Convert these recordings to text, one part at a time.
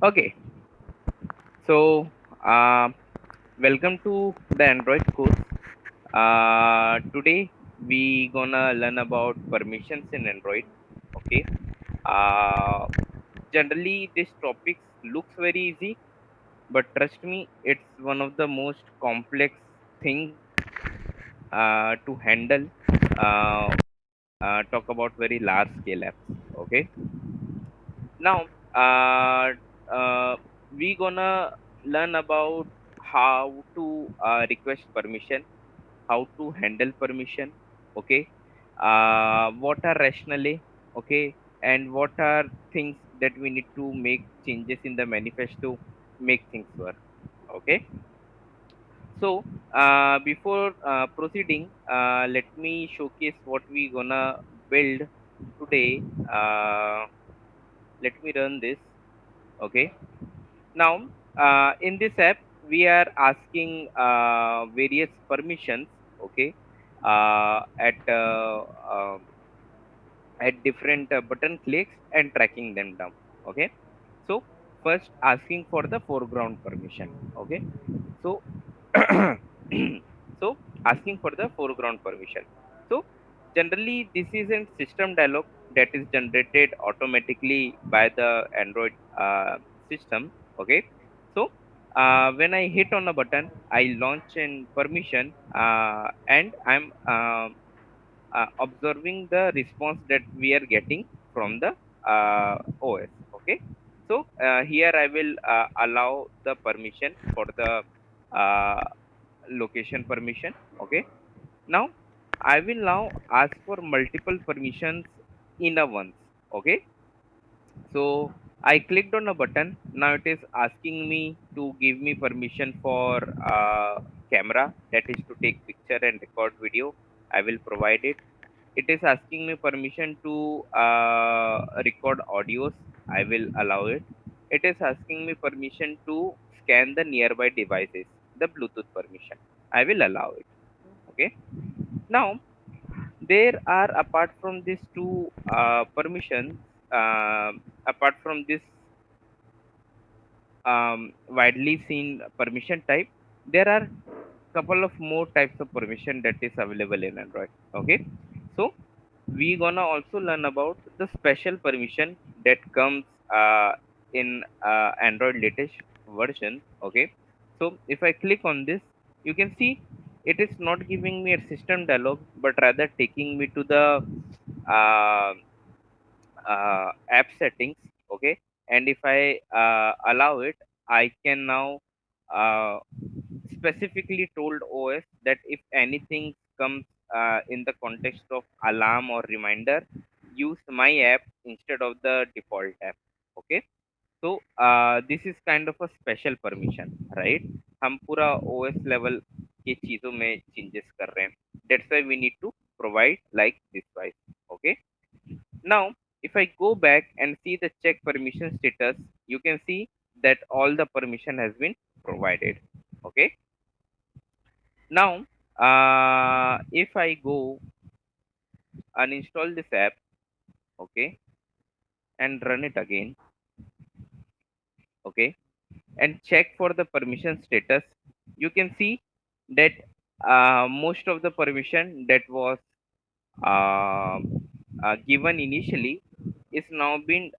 Okay, so uh, welcome to the Android course. Today we gonna learn about permissions in Android. Okay. Uh, Generally, this topic looks very easy, but trust me, it's one of the most complex things to handle. Uh, Talk about very large scale apps. Okay. Now, we gonna learn about how to request permission, how to handle permission, okay, what are rationale, okay, and what are things that we need to make changes in the manifesto, make things work, okay. So, before proceeding, let me showcase what we gonna build today. Let me run this, okay. Now, in this app, we are asking various permissions, okay, uh, at different button clicks and tracking them down, okay. So, first asking for the foreground permission, okay. So, so asking for the foreground permission. So, generally, this is a system dialog that is generated automatically by the Android system, okay. So, when I hit on a button, I launch in permission, and I'm observing the response that we are getting from the OS. Okay, so here I will allow the permission for the uh, location permission. Okay, now I will now ask for multiple permissions in a once. Okay, so I clicked on a button. Now it is asking me to give me permission for camera, that is to take picture and record video. I will provide it. It is asking me permission to record audios. I will allow it. It is asking me permission to scan the nearby devices, the Bluetooth permission. I will allow it. Okay, now there are, apart from these two permissions, apart from this widely seen permission type, there are couple of more types of permission that is available in Android. Okay, so we gonna also learn about the special permission that comes in Android latest version. Okay, so if I click on this, you can see it is not giving me a system dialog, but rather taking me to the uh, app settings. Okay, and if I allow it, I can now uh, specifically told OS that if anything comes in the context of alarm or reminder, use my app instead of the default app. Okay, so this is kind of a special permission, right? हम पूरा OS level के चीजों में changes कर रहे हैं. That's why we need to provide like this wise. Okay, now if I go back and see the check permission status, you can see that all the permission has been provided. Okay, now if I go uninstall this app, okay, and run it again, okay, and check for the permission status, you can see that most of the permission that was uh, given initially is now been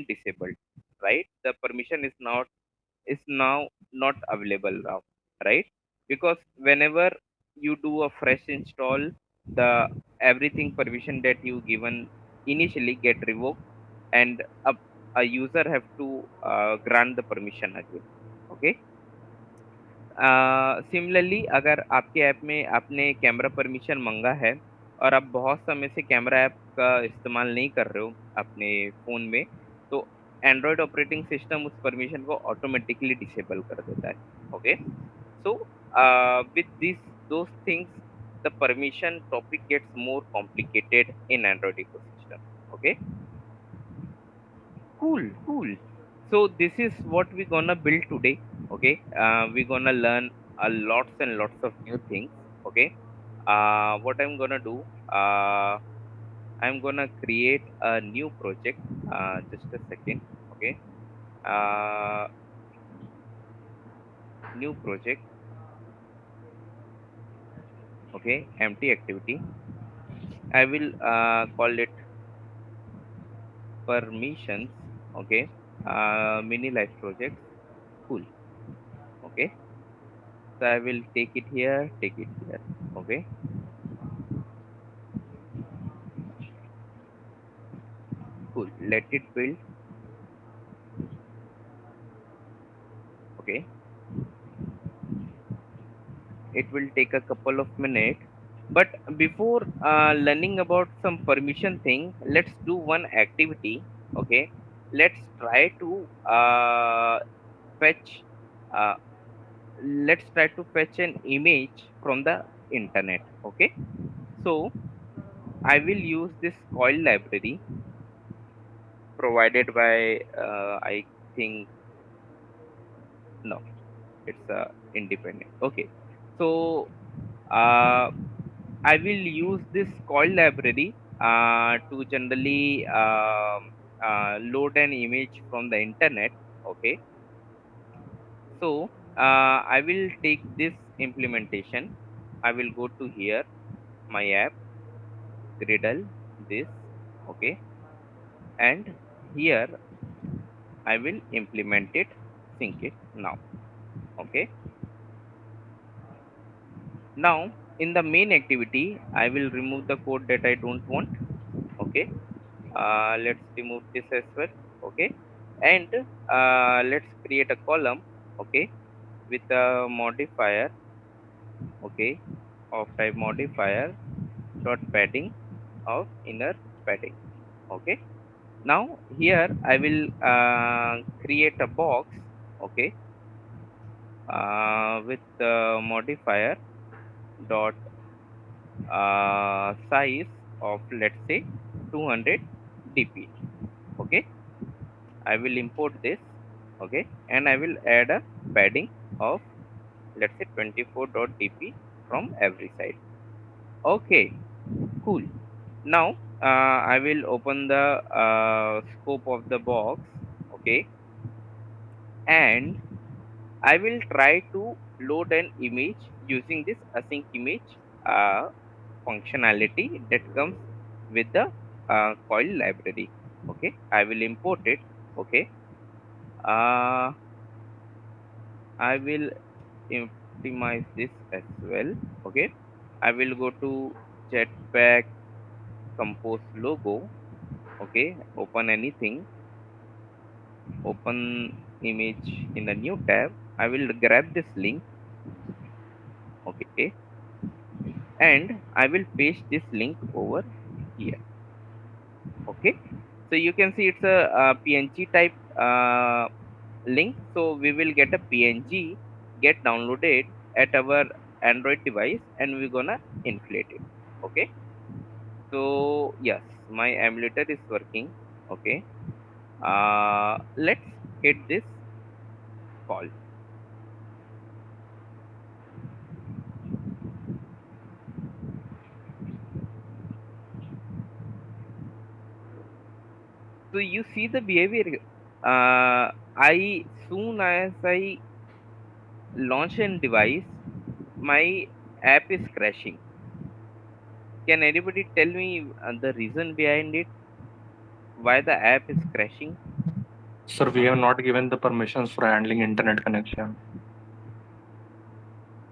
disabled, right? The permission is now not available now, right? Because whenever you do a fresh install, the everything permission that you given initially get revoked, and a user have to grant the permission again. Okay, similarly अगर आपके app में आपने camera permission मांगा है और आप बहुत समय से कैमरा ऐप का इस्तेमाल नहीं कर रहे हो अपने फ़ोन में, तो एंड्रॉयड ऑपरेटिंग सिस्टम उस परमिशन को ऑटोमेटिकली डिसेबल कर देता है. Okay, so with this those things, the permission topic gets more complicated in Android ecosystem. Okay, cool. So this is what we gonna build today. Okay, we gonna learn a lots and lots of new things. Okay, what I'm gonna do, I'm gonna create a new project. Just a second. Okay, uh, new project. Okay, empty activity. I will call it permissions. Okay, mini life projects. Cool. Okay, so I will take it here, take it here. Okay, cool. Let it build. Okay, it will take a couple of minutes. But before learning about some permission thing, let's do one activity. Okay, let's try to fetch. Uh, let's try to fetch an image from the internet. Okay, so I will use this coil library provided by I think no, it's independent. Okay, so uh, I will use this coil library to generally load an image from the internet. Okay, so I will take this implementation. I will go to here, my app, Gradle, this. Okay, and here I will implement it, sync it now. Okay, now in the main activity, I will remove the code that I don't want. Okay, let's remove this as well. Okay, and let's create a column. Okay, with a modifier. Okay, of type modifier dot padding of inner padding. Okay, now here I will create a box. Okay, with the modifier dot size of, let's say, 200 dp. Okay, I will import this. Okay, and I will add a padding of, let's say, 24.dp from every side. Okay, cool. Now I will open the scope of the box. Okay, and I will try to load an image using this async image functionality that comes with the coil library. Okay, I will import it. Okay, uh, I will optimize this as well. Okay, I will go to Jetpack Compose logo. Okay, open anything, open image in a new tab. I will grab this link. Okay, and I will paste this link over here. Okay, so you can see it's a, PNG type link. So we will get a PNG get downloaded at our Android device, and we're gonna inflate it. Okay, so yes, my emulator is working. Okay, let's hit this call. So you see the behavior. I soon as I launch a device, my app is crashing. Can anybody tell me the reason behind it? Why the app is crashing? Sir, we have not given the permissions for handling internet connection.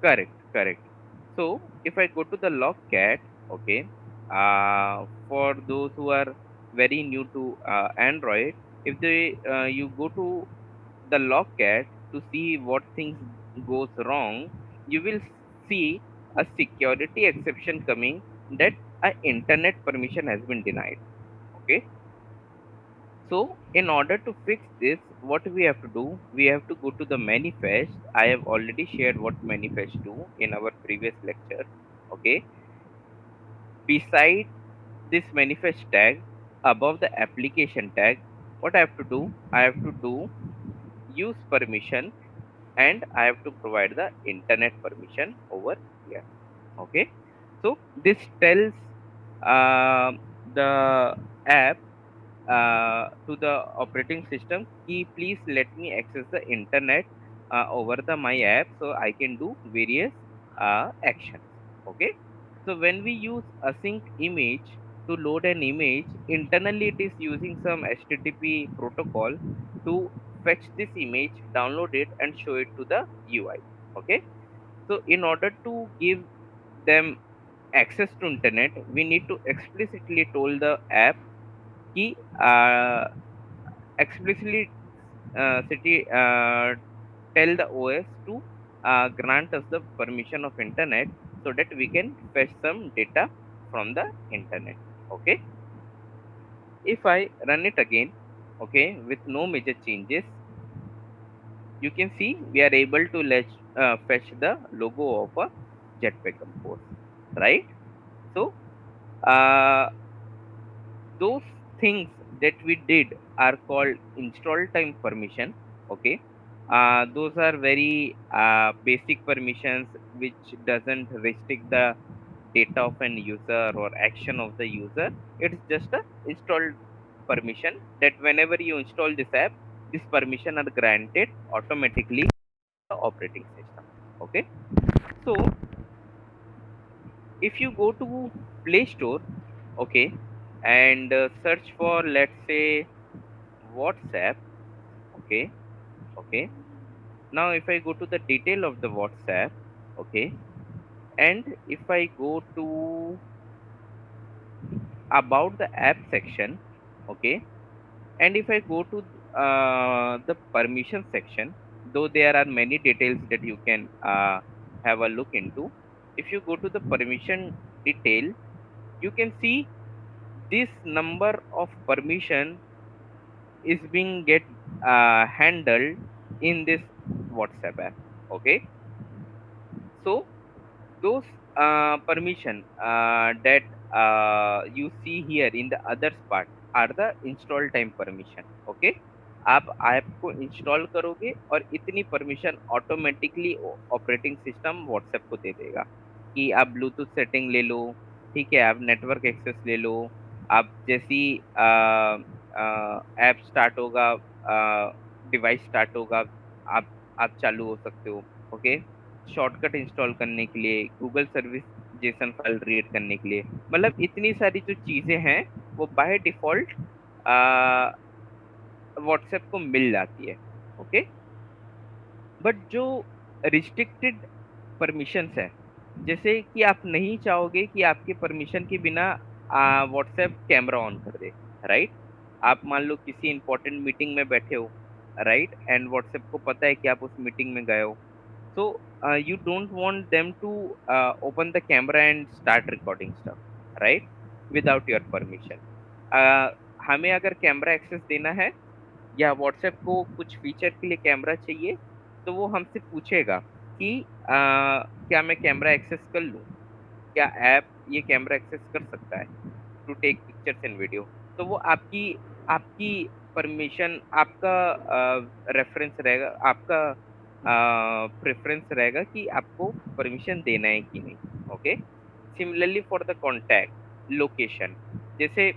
Correct, correct. So if I go to the Logcat, okay, for those who are very new to Android, if they you go to the Logcat to see what things goes wrong, you will see a security exception coming that a internet permission has been denied. Okay, so in order to fix this, what we have to do, we have to go to the manifest. I have already shared what manifest do in our previous lecture. Okay, beside this manifest tag, above the application tag, what I have to do, I have to do use permission, and I have to provide the internet permission over here. Okay, so this tells the app to the operating system ki please let me access the internet over the my app so I can do various actions. Okay, so when we use async image to load an image, internally it is using some http protocol to fetch this image, download it and show it to the UI. Okay, so in order to give them access to internet, we need to explicitly told the app कि explicitly tell the OS to grant us the permission of internet so that we can fetch some data from the internet. Okay, if I run it again, okay, with no major changes, you can see we are able to fetch the logo of a Jetpack Compose, right? So uh, those things that we did are called install time permission. Okay, those are very basic permissions which doesn't restrict the data of an user or action of the user. It's just a installed permission that whenever you install this app, this permission are granted automatically to the operating system. Okay, so if you go to Play Store, okay, and search for, let's say, WhatsApp. Okay, okay. Now, if I go to the detail of the WhatsApp, okay, and if I go to about the app section, okay, and if I go to the permission section, though there are many details that you can have a look into. If you go to the permission detail, you can see this number of permission is being get handled in this WhatsApp app. Okay, so those permission that you see here in the others part are the install time permission. Okay, आप app को install करोगे और इतनी permission automatically operating system WhatsApp को दे देगा कि आप Bluetooth setting ले लो, ठीक है, आप नेटवर्क एक्सेस ले लो, आप जैसी ऐप स्टार्ट होगा, डिवाइस स्टार्ट होगा, आप आप चालू हो सकते हो। ओके, शॉर्टकट इंस्टॉल करने के लिए, Google service JSON file read करने के लिए, मतलब इतनी सारी जो चीजें हैं वो बाय डिफॉल्ट व्हाट्सएप को मिल जाती है। ओके, बट जो रिस्ट्रिक्टेड परमिशंस है, जैसे कि आप नहीं चाहोगे कि आपके परमिशन के बिना व्हाट्सएप कैमरा ऑन कर दे, राइट? आप मान लो किसी इंपॉर्टेंट मीटिंग में बैठे हो, राइट, एंड व्हाट्सएप को पता है कि आप उस मीटिंग में गए हो, so you don't want them to open the camera and start recording stuff, right, without your permission. uh, हमें अगर कैमरा एक्सेस देना है या व्हाट्सएप को कुछ फीचर के लिए कैमरा चाहिए, तो वो हमसे पूछेगा कि क्या मैं कैमरा एक्सेस कर लूँ, क्या ऐप ये कैमरा एक्सेस कर सकता है to take pictures and video. तो वो आपकी आपकी परमिशन, आपका रेफरेंस रहेगा, आपका प्रेफरेंस रहेगा कि आपको परमिशन देना है कि नहीं। Okay, similarly for the contact location, जैसे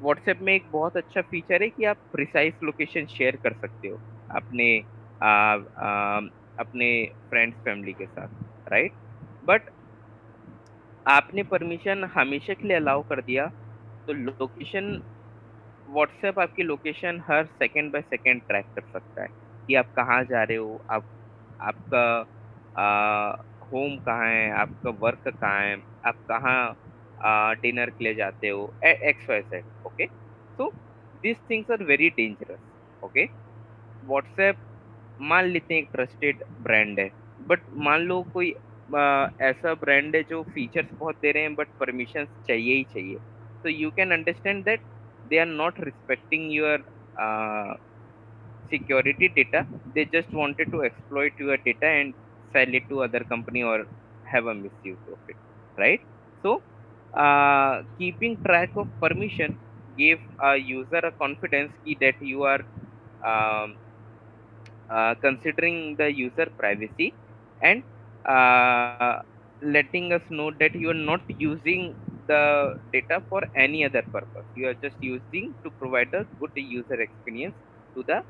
व्हाट्सएप में एक बहुत अच्छा फीचर है कि आप प्रिसाइज लोकेशन शेयर कर सकते हो अपने आ, आ, अपने फ्रेंड्स फैमिली के साथ, राइट, बट आपने परमिशन हमेशा के लिए अलाउ कर दिया, तो लोकेशन, व्हाट्सएप आपकी location her second by second track कर सकता है कि आप कहाँ जा रहे हो, आप आपका होम कहाँ है, आपका वर्क कहाँ है, आप कहाँ डिनर के लिए जाते हो, X Y Z. Okay, so this things are very dangerous. Okay, WhatsApp मान लेते हैं एक ट्रस्टेड ब्रांड है, बट मान लो कोई ऐसा ब्रांड है जो फीचर्स बहुत दे रहे हैं बट परमिशन चाहिए ही चाहिए, तो you can understand that they are not respecting your uh, security data. They just wanted to exploit your data and sell it to other company or have a misuse of it, right? So keeping track of permission give a user a confidence key that you are um, considering the user privacy and uh, letting us know that you are not using the data for any other purpose. You are just using to provide a good user experience to the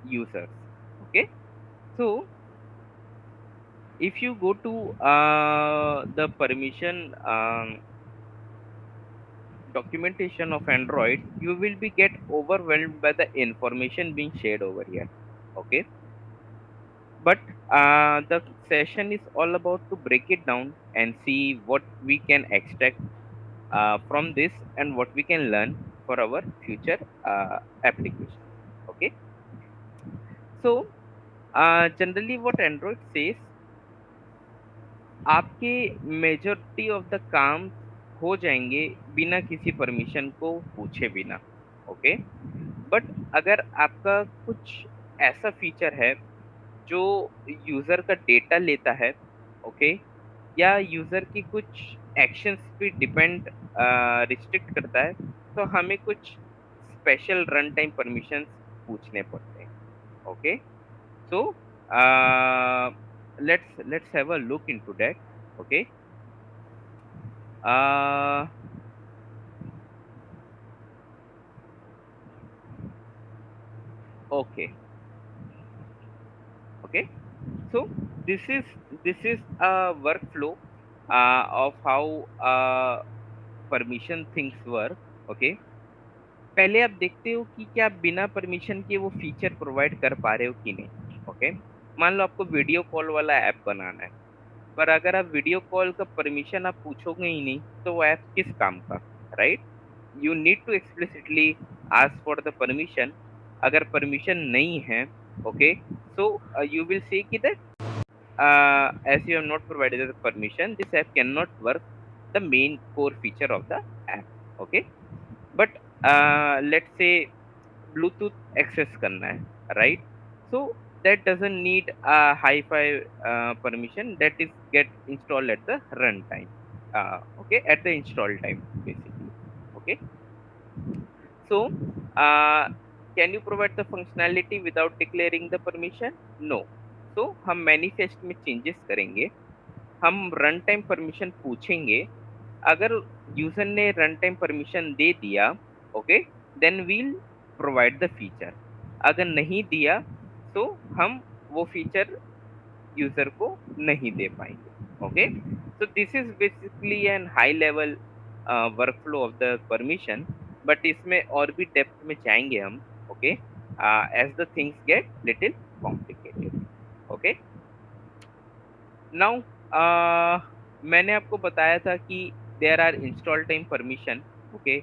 users. Okay, so if you go to the permission documentation of Android, you will be get overwhelmed by the information being shared over here. Okay, but the session is all about to break it down and see what we can extract from this and what we can learn for our future applications. Okay, so generally what Android says, आपके majority of the काम हो जाएंगे बिना किसी permission को पूछे बिना. Okay, but अगर आपका कुछ ऐसा फीचर है जो यूजर का डेटा लेता है, ओके, या यूजर की कुछ एक्शंस पे डिपेंड रिस्ट्रिक्ट करता है, तो हमें कुछ स्पेशल रन टाइम परमिशंस पूछने पड़ते हैं. Okay, so let's have a look into that. Okay, uh okay, okay, so this is a workflow of how permission things work. Okay, पहले आप देखते हो कि क्या आप बिना परमिशन के वो फीचर प्रोवाइड कर पा रहे हो कि नहीं. ओके, मान लो आपको वीडियो कॉल वाला ऐप बनाना है, पर अगर आप वीडियो कॉल का परमिशन आप पूछोगे ही नहीं तो वो ऐप किस काम का, right? You need to explicitly ask for the permission. अगर परमिशन नहीं है, okay, so you will say कि that as you have not provided the permission, this app cannot work the main core feature of the app. Okay, but let's say Bluetooth access करना है, right? So that doesn't need a hi-fi permission. That is get installed at the runtime. Okay, at the install time basically. Okay, so uh, can you provide the functionality without declaring the permission? No. So हम manifest में changes करेंगे, हम run time permission पूछेंगे. अगर user ने run time permission दे दिया, okay, then we'll provide the feature. अगर नहीं दिया तो हम वो फीचर यूजर को नहीं दे पाएंगे. Okay, so this is basically an high level workflow of the permission, but इसमें और भी डेप्थ में जाएंगे हम. Okay, as the things get little complicated. Okay, now मैंने आपको बताया था कि there are install time permission. Okay,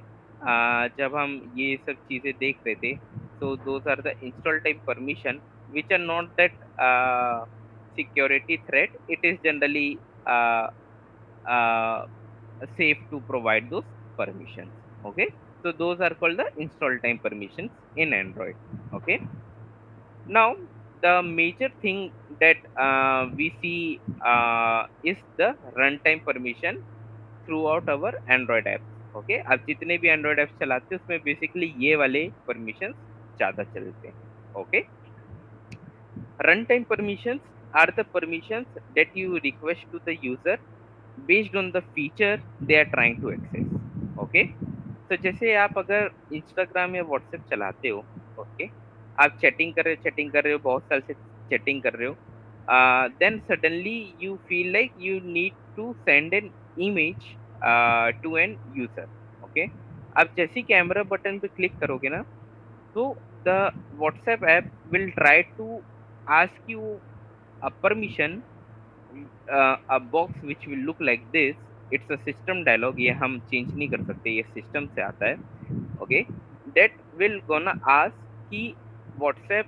जब हम ये सब चीजें देख रहे थे, so those are the install type permission which are not that security threat. It is generally uh, uh, safe to provide those permissions. Okay, so those are called the install time permissions in Android. Okay, now the major thing that we see is the runtime permission throughout our Android apps. Okay, आप जितने भी Android apps चलाते हैं उसमें basically ये वाले permissions ज्यादा चलते हैं. Okay, runtime permissions are the permissions that you request to the user based on the feature they are trying to access. Okay, तो जैसे आप अगर इंस्टाग्राम या व्हाट्सएप चलाते हो, ओके, आप चैटिंग कर रहे हो, बहुत साल से चैटिंग कर रहे हो, then suddenly you feel like you need to send an image to an user. Okay, आप जैसे ही कैमरा बटन पे क्लिक करोगे ना, so the WhatsApp app will try to ask you a permission, a box which will look like this. It's a system dialog, ये हम change नहीं कर सकते, ये सिस्टम से आता है. Okay, that will gonna ask कि WhatsApp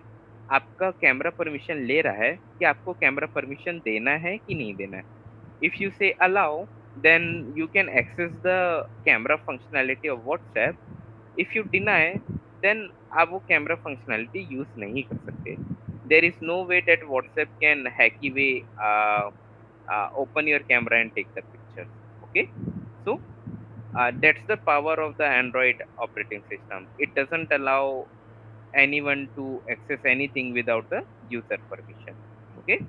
आपका कैमरा परमिशन ले रहा है कि आपको कैमरा परमिशन देना है कि नहीं देना है. If you say allow, then you can access the camera functionality of WhatsApp. If you deny, then आप वो कैमरा फंक्शनैलिटी यूज नहीं कर सकते. There is no way that WhatsApp can hacky way open your camera and take the picture. Okay, so that's the power of the Android operating system. It doesn't allow anyone to access anything without the user permission. Okay,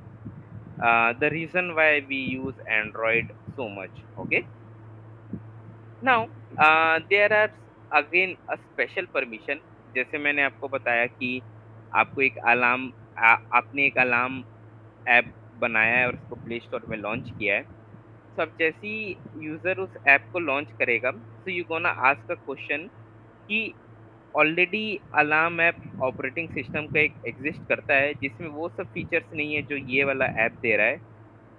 the reason why we use Android so much. Okay. Now there are again a special permission. जैसे मैंने आपको बताया कि आपको एक alarm आपने एक alarm app बनाया है और उसको प्ले स्टोर में लॉन्च किया है। तो अब जैसे ही यूजर उस ऐप को लॉन्च करेगा, so you gonna ask a question कि already alarm app operating system का एक एग्जिस्ट करता है जिसमें वो सब फीचर्स नहीं है जो ये वाला ऐप दे रहा है।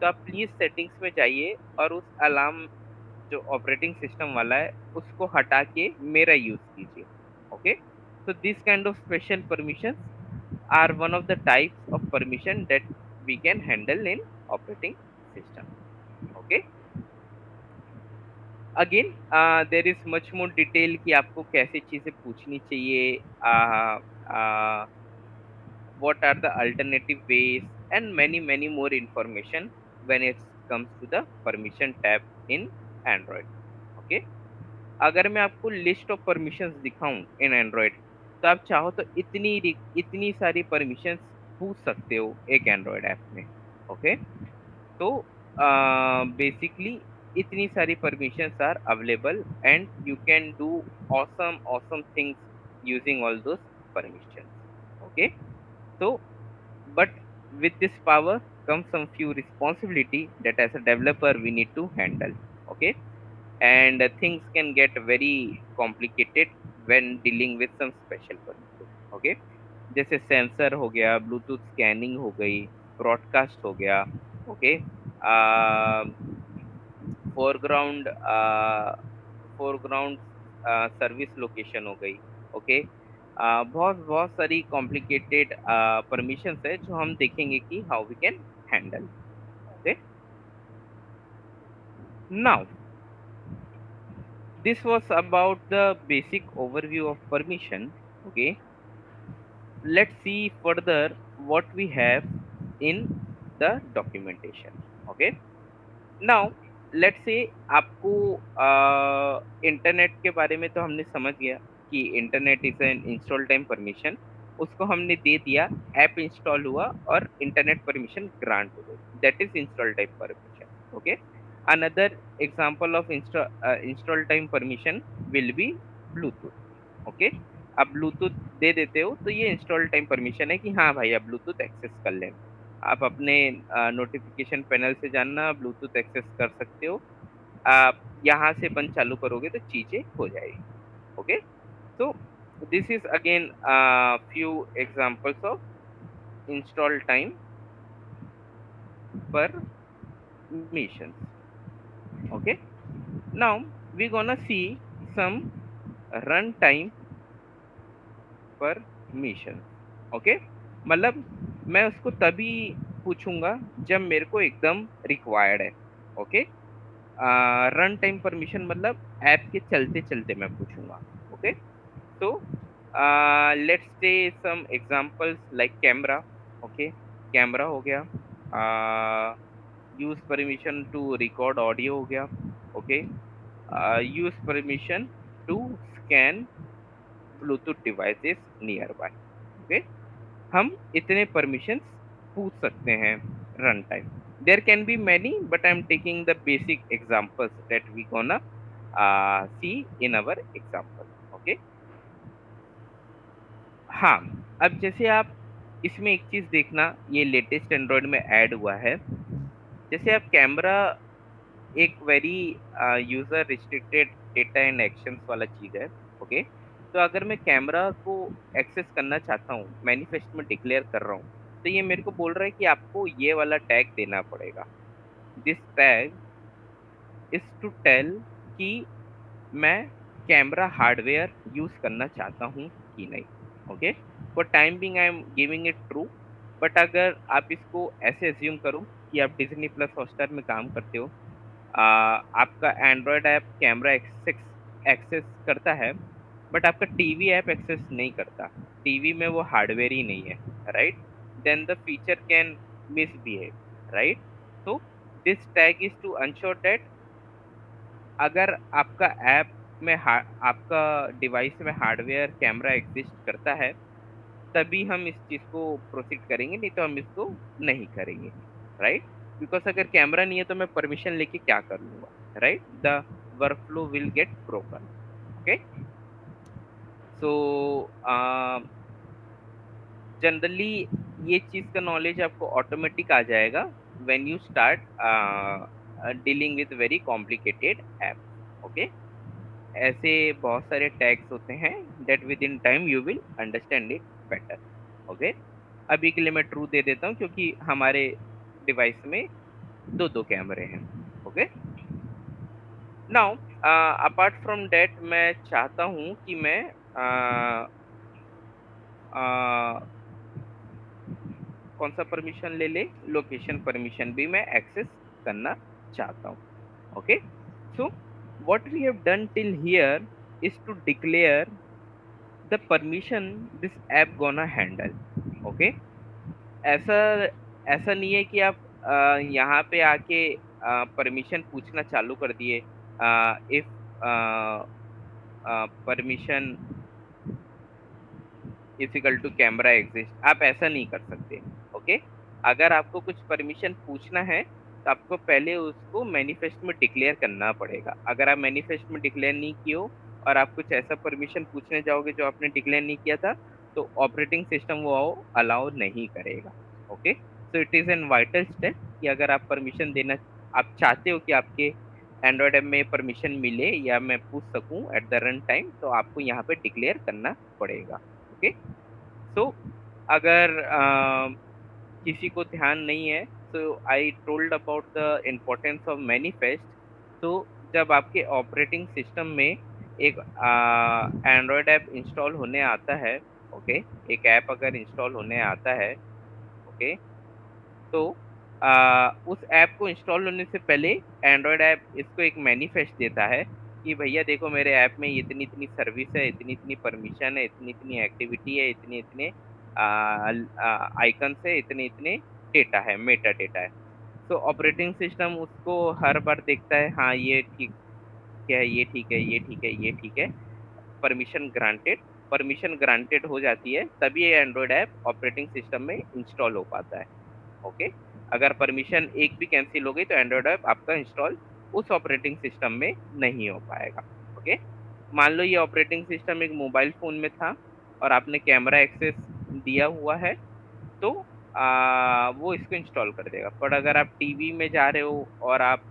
तो आप प्लीज सेटिंग्स में जाइए और उस अलार्म जो ऑपरेटिंग सिस्टम वाला है उसको हटा के मेरा यूज कीजिए। Okay, so this kind of special permissions are one of the types of permission that we can handle in operating system. Okay, again there is much more detail कि आपको कैसे चीजें पूछनी चाहिए, what are the alternative ways, and many more information when it comes to the permission tab in Android. Okay, अगर मैं आपको list of permissions दिखाऊं इन एंड्रॉयड, तो आप चाहो तो इतनी सारी परमिशंस पूछ सकते हो एक एंड्रॉयड ऐप में। ओके, तो बेसिकली इतनी सारी permissions are available and you can do awesome things using all those permissions. Okay, so but with this power comes some few responsibility that as a developer we need to handle. Okay, and things can get very complicated when dealing with some special permissions. Okay, जैसे sensor हो गया, Bluetooth scanning हो गई, broadcast हो गया। Okay, foreground foreground service location हो गई। Okay, बहुत बहुत सारी कॉम्प्लिकेटेड परमिशंस है जो हम देखेंगे कि how we can handle. Okay, now this was about the basic overview of permission. Okay, let's see further what we have in the documentation. Okay, now let's say आपको internet के बारे में तो हमने समझ गया कि internet is an install time permission, उसको हमने दे दिया, ऐप इंस्टॉल हुआ और इंटरनेट परमिशन ग्रांट हो गई, that is install time permission. Okay, another example of install time permission will be Bluetooth. Okay, आप ब्लूटूथ दे देते हो तो ये इंस्टॉल टाइम परमिशन है कि हाँ भाई आप ब्लूटूथ एक्सेस कर लें। आप अपने नोटिफिकेशन पैनल से जानना ब्लूटूथ एक्सेस कर सकते हो। आप यहाँ से बंद चालू करोगे तो चीजें हो जाएगी। Okay, so this is again few examples of install time permissions. Okay, now we're gonna see some runtime permissions. Okay, मतलब मैं उसको तभी पूछूंगा जब मेरे को एकदम रिक्वायर्ड है। ओके, रन टाइम परमिशन मतलब ऐप के चलते चलते मैं पूछूंगा। Okay, so let's say some examples like camera. Okay, camera हो गया, use permission to record audio हो गया। Okay, use permission to scan bluetooth devices nearby. Okay, हम इतने परमिशंस पूछ सकते हैं run time. There can be many but I am taking the basic examples that we gonna see in our example. Okay, हाँ, अब जैसे आप इसमें एक चीज देखना, ये लेटेस्ट एंड्रॉयड में ऐड हुआ है। जैसे आप कैमरा एक very user restricted data and actions वाला चीज है। ओके, तो अगर मैं कैमरा को एक्सेस करना चाहता हूँ, मैनिफेस्ट में डिक्लेयर कर रहा हूँ, तो ये मेरे को बोल रहा है कि आपको ये वाला टैग देना पड़ेगा। This tag is to tell कि मैं कैमरा हार्डवेयर यूज करना चाहता हूँ कि नहीं। Okay, for time being I am giving it true, but अगर आप इसको ऐसे एज्यूम करो कि आप डिज्नी प्लस हॉटस्टार में काम करते हो, आपका android app camera access access करता है बट आपका टीवी ऐप एक्सेस नहीं करता, टीवी में वो हार्डवेयर ही नहीं है, right, then the feature can misbehave, right. तो this tag is to ensure that अगर आपका ऐप में आपका डिवाइस में हार्डवेयर कैमरा एग्जिस्ट करता है तभी हम इस चीज को प्रोसीड करेंगे, नहीं तो हम इसको नहीं करेंगे, राइट। बिकॉज अगर कैमरा नहीं है तो मैं परमिशन लेके क्या कर लूंगा, right? The workflow will get broken. Okay, so generally ये चीज का नॉलेज आपको ऑटोमेटिक आ जाएगा when you start dealing with very complicated app. Okay, ऐसे बहुत सारे टैग्स होते हैं that with in time you will understand it better. Okay, अभी के लिए मैं ट्रू दे देता हूँ क्योंकि हमारे डिवाइस में दो दो कैमरे हैं। Okay, now apart from that मैं चाहता हूँ कि मैं uh, uh, कौन सा परमिशन ले ले, लोकेशन परमिशन भी मैं एक्सेस करना चाहता हूँ। Okay, so what we have done till here is to declare the permission this app gonna handle. Okay, ऐसा ऐसा नहीं है कि आप यहाँ पे आके परमिशन पूछना चालू कर दिए, if permission is equal to camera exist, आप ऐसा नहीं कर सकते। ओके, अगर आपको कुछ परमिशन पूछना है तो आपको पहले उसको मैनिफेस्ट में डिक्लेयर करना पड़ेगा। अगर आप मैनिफेस्ट में डिक्लेयर नहीं किए हो और आप कुछ ऐसा परमिशन पूछने जाओगे जो आपने डिक्लेयर नहीं किया था, तो ऑपरेटिंग सिस्टम वो अलाउ नहीं करेगा। Okay, so it is an vital step कि अगर आप परमिशन देना, आप चाहते हो कि आपके एंड्रॉयड ऐप में परमिशन मिले या मैं पूछ सकूं एट द रन टाइम, तो आपको यहाँ पे डिक्लेयर करना पड़ेगा। ओके, सो अगर किसी को ध्यान नहीं है, so I told about the importance of manifest. तो जब आपके ऑपरेटिंग सिस्टम में एक एंड्रॉयड ऐप इंस्टॉल होने आता है, ओके, एक ऐप अगर इंस्टॉल होने आता है, ओके, तो उस ऐप को इंस्टॉल होने से पहले एंड्रॉयड ऐप इसको एक मैनिफेस्ट देता है कि भैया देखो मेरे ऐप में इतनी इतनी सर्विस है, इतनी इतनी परमिशन है, इतनी इतनी एक्टिविटी है, इतने इतने आइकन्स है, इतने इतने डेटा है, मेटा डेटा है। तो ऑपरेटिंग सिस्टम उसको हर बार देखता है, हाँ ये ठीक है, ये ठीक है, ये ठीक है, ये ठीक है, परमिशन ग्रांटेड। परमिशन ग्रांटेड हो जाती है तभी ये एंड्रॉयड ऐप ऑपरेटिंग सिस्टम में इंस्टॉल हो पाता है। ओके, अगर परमिशन एक भी कैंसिल हो गई तो एंड्रॉयड ऐप आपका इंस्टॉल उस ऑपरेटिंग सिस्टम में नहीं हो पाएगा। ओके, मान लो ये ऑपरेटिंग सिस्टम एक मोबाइल फोन में था और आपने कैमरा एक्सेस दिया हुआ है, तो वो इसको इंस्टॉल कर देगा। पर अगर आप टीवी में जा रहे हो और आप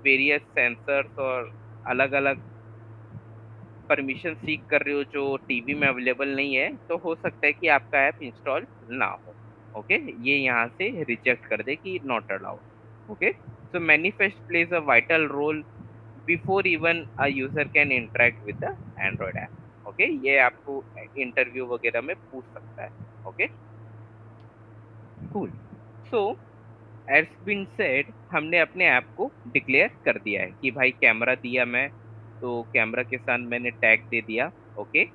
वेरियस सेंसर्स और अलग अलग परमिशन सीख कर रहे हो जो टीवी में अवेलेबल नहीं है, तो हो सकता है कि आपका ऐप इंस्टॉल ना हो। ओके, ये यहाँ से रिजेक्ट कर दे कि not allowed. Okay, so manifest plays a vital role before even a user can interact with the android app. Okay, ये आपको इंटरव्यू वगैरह में पूछ सकता है। Okay, cool. So as been said, हमने अपने ऐप को डिक्लेयर कर दिया है कि भाई कैमरा दिया मैं, तो कैमरा के साथ मैंने टैग दे दिया। ओके,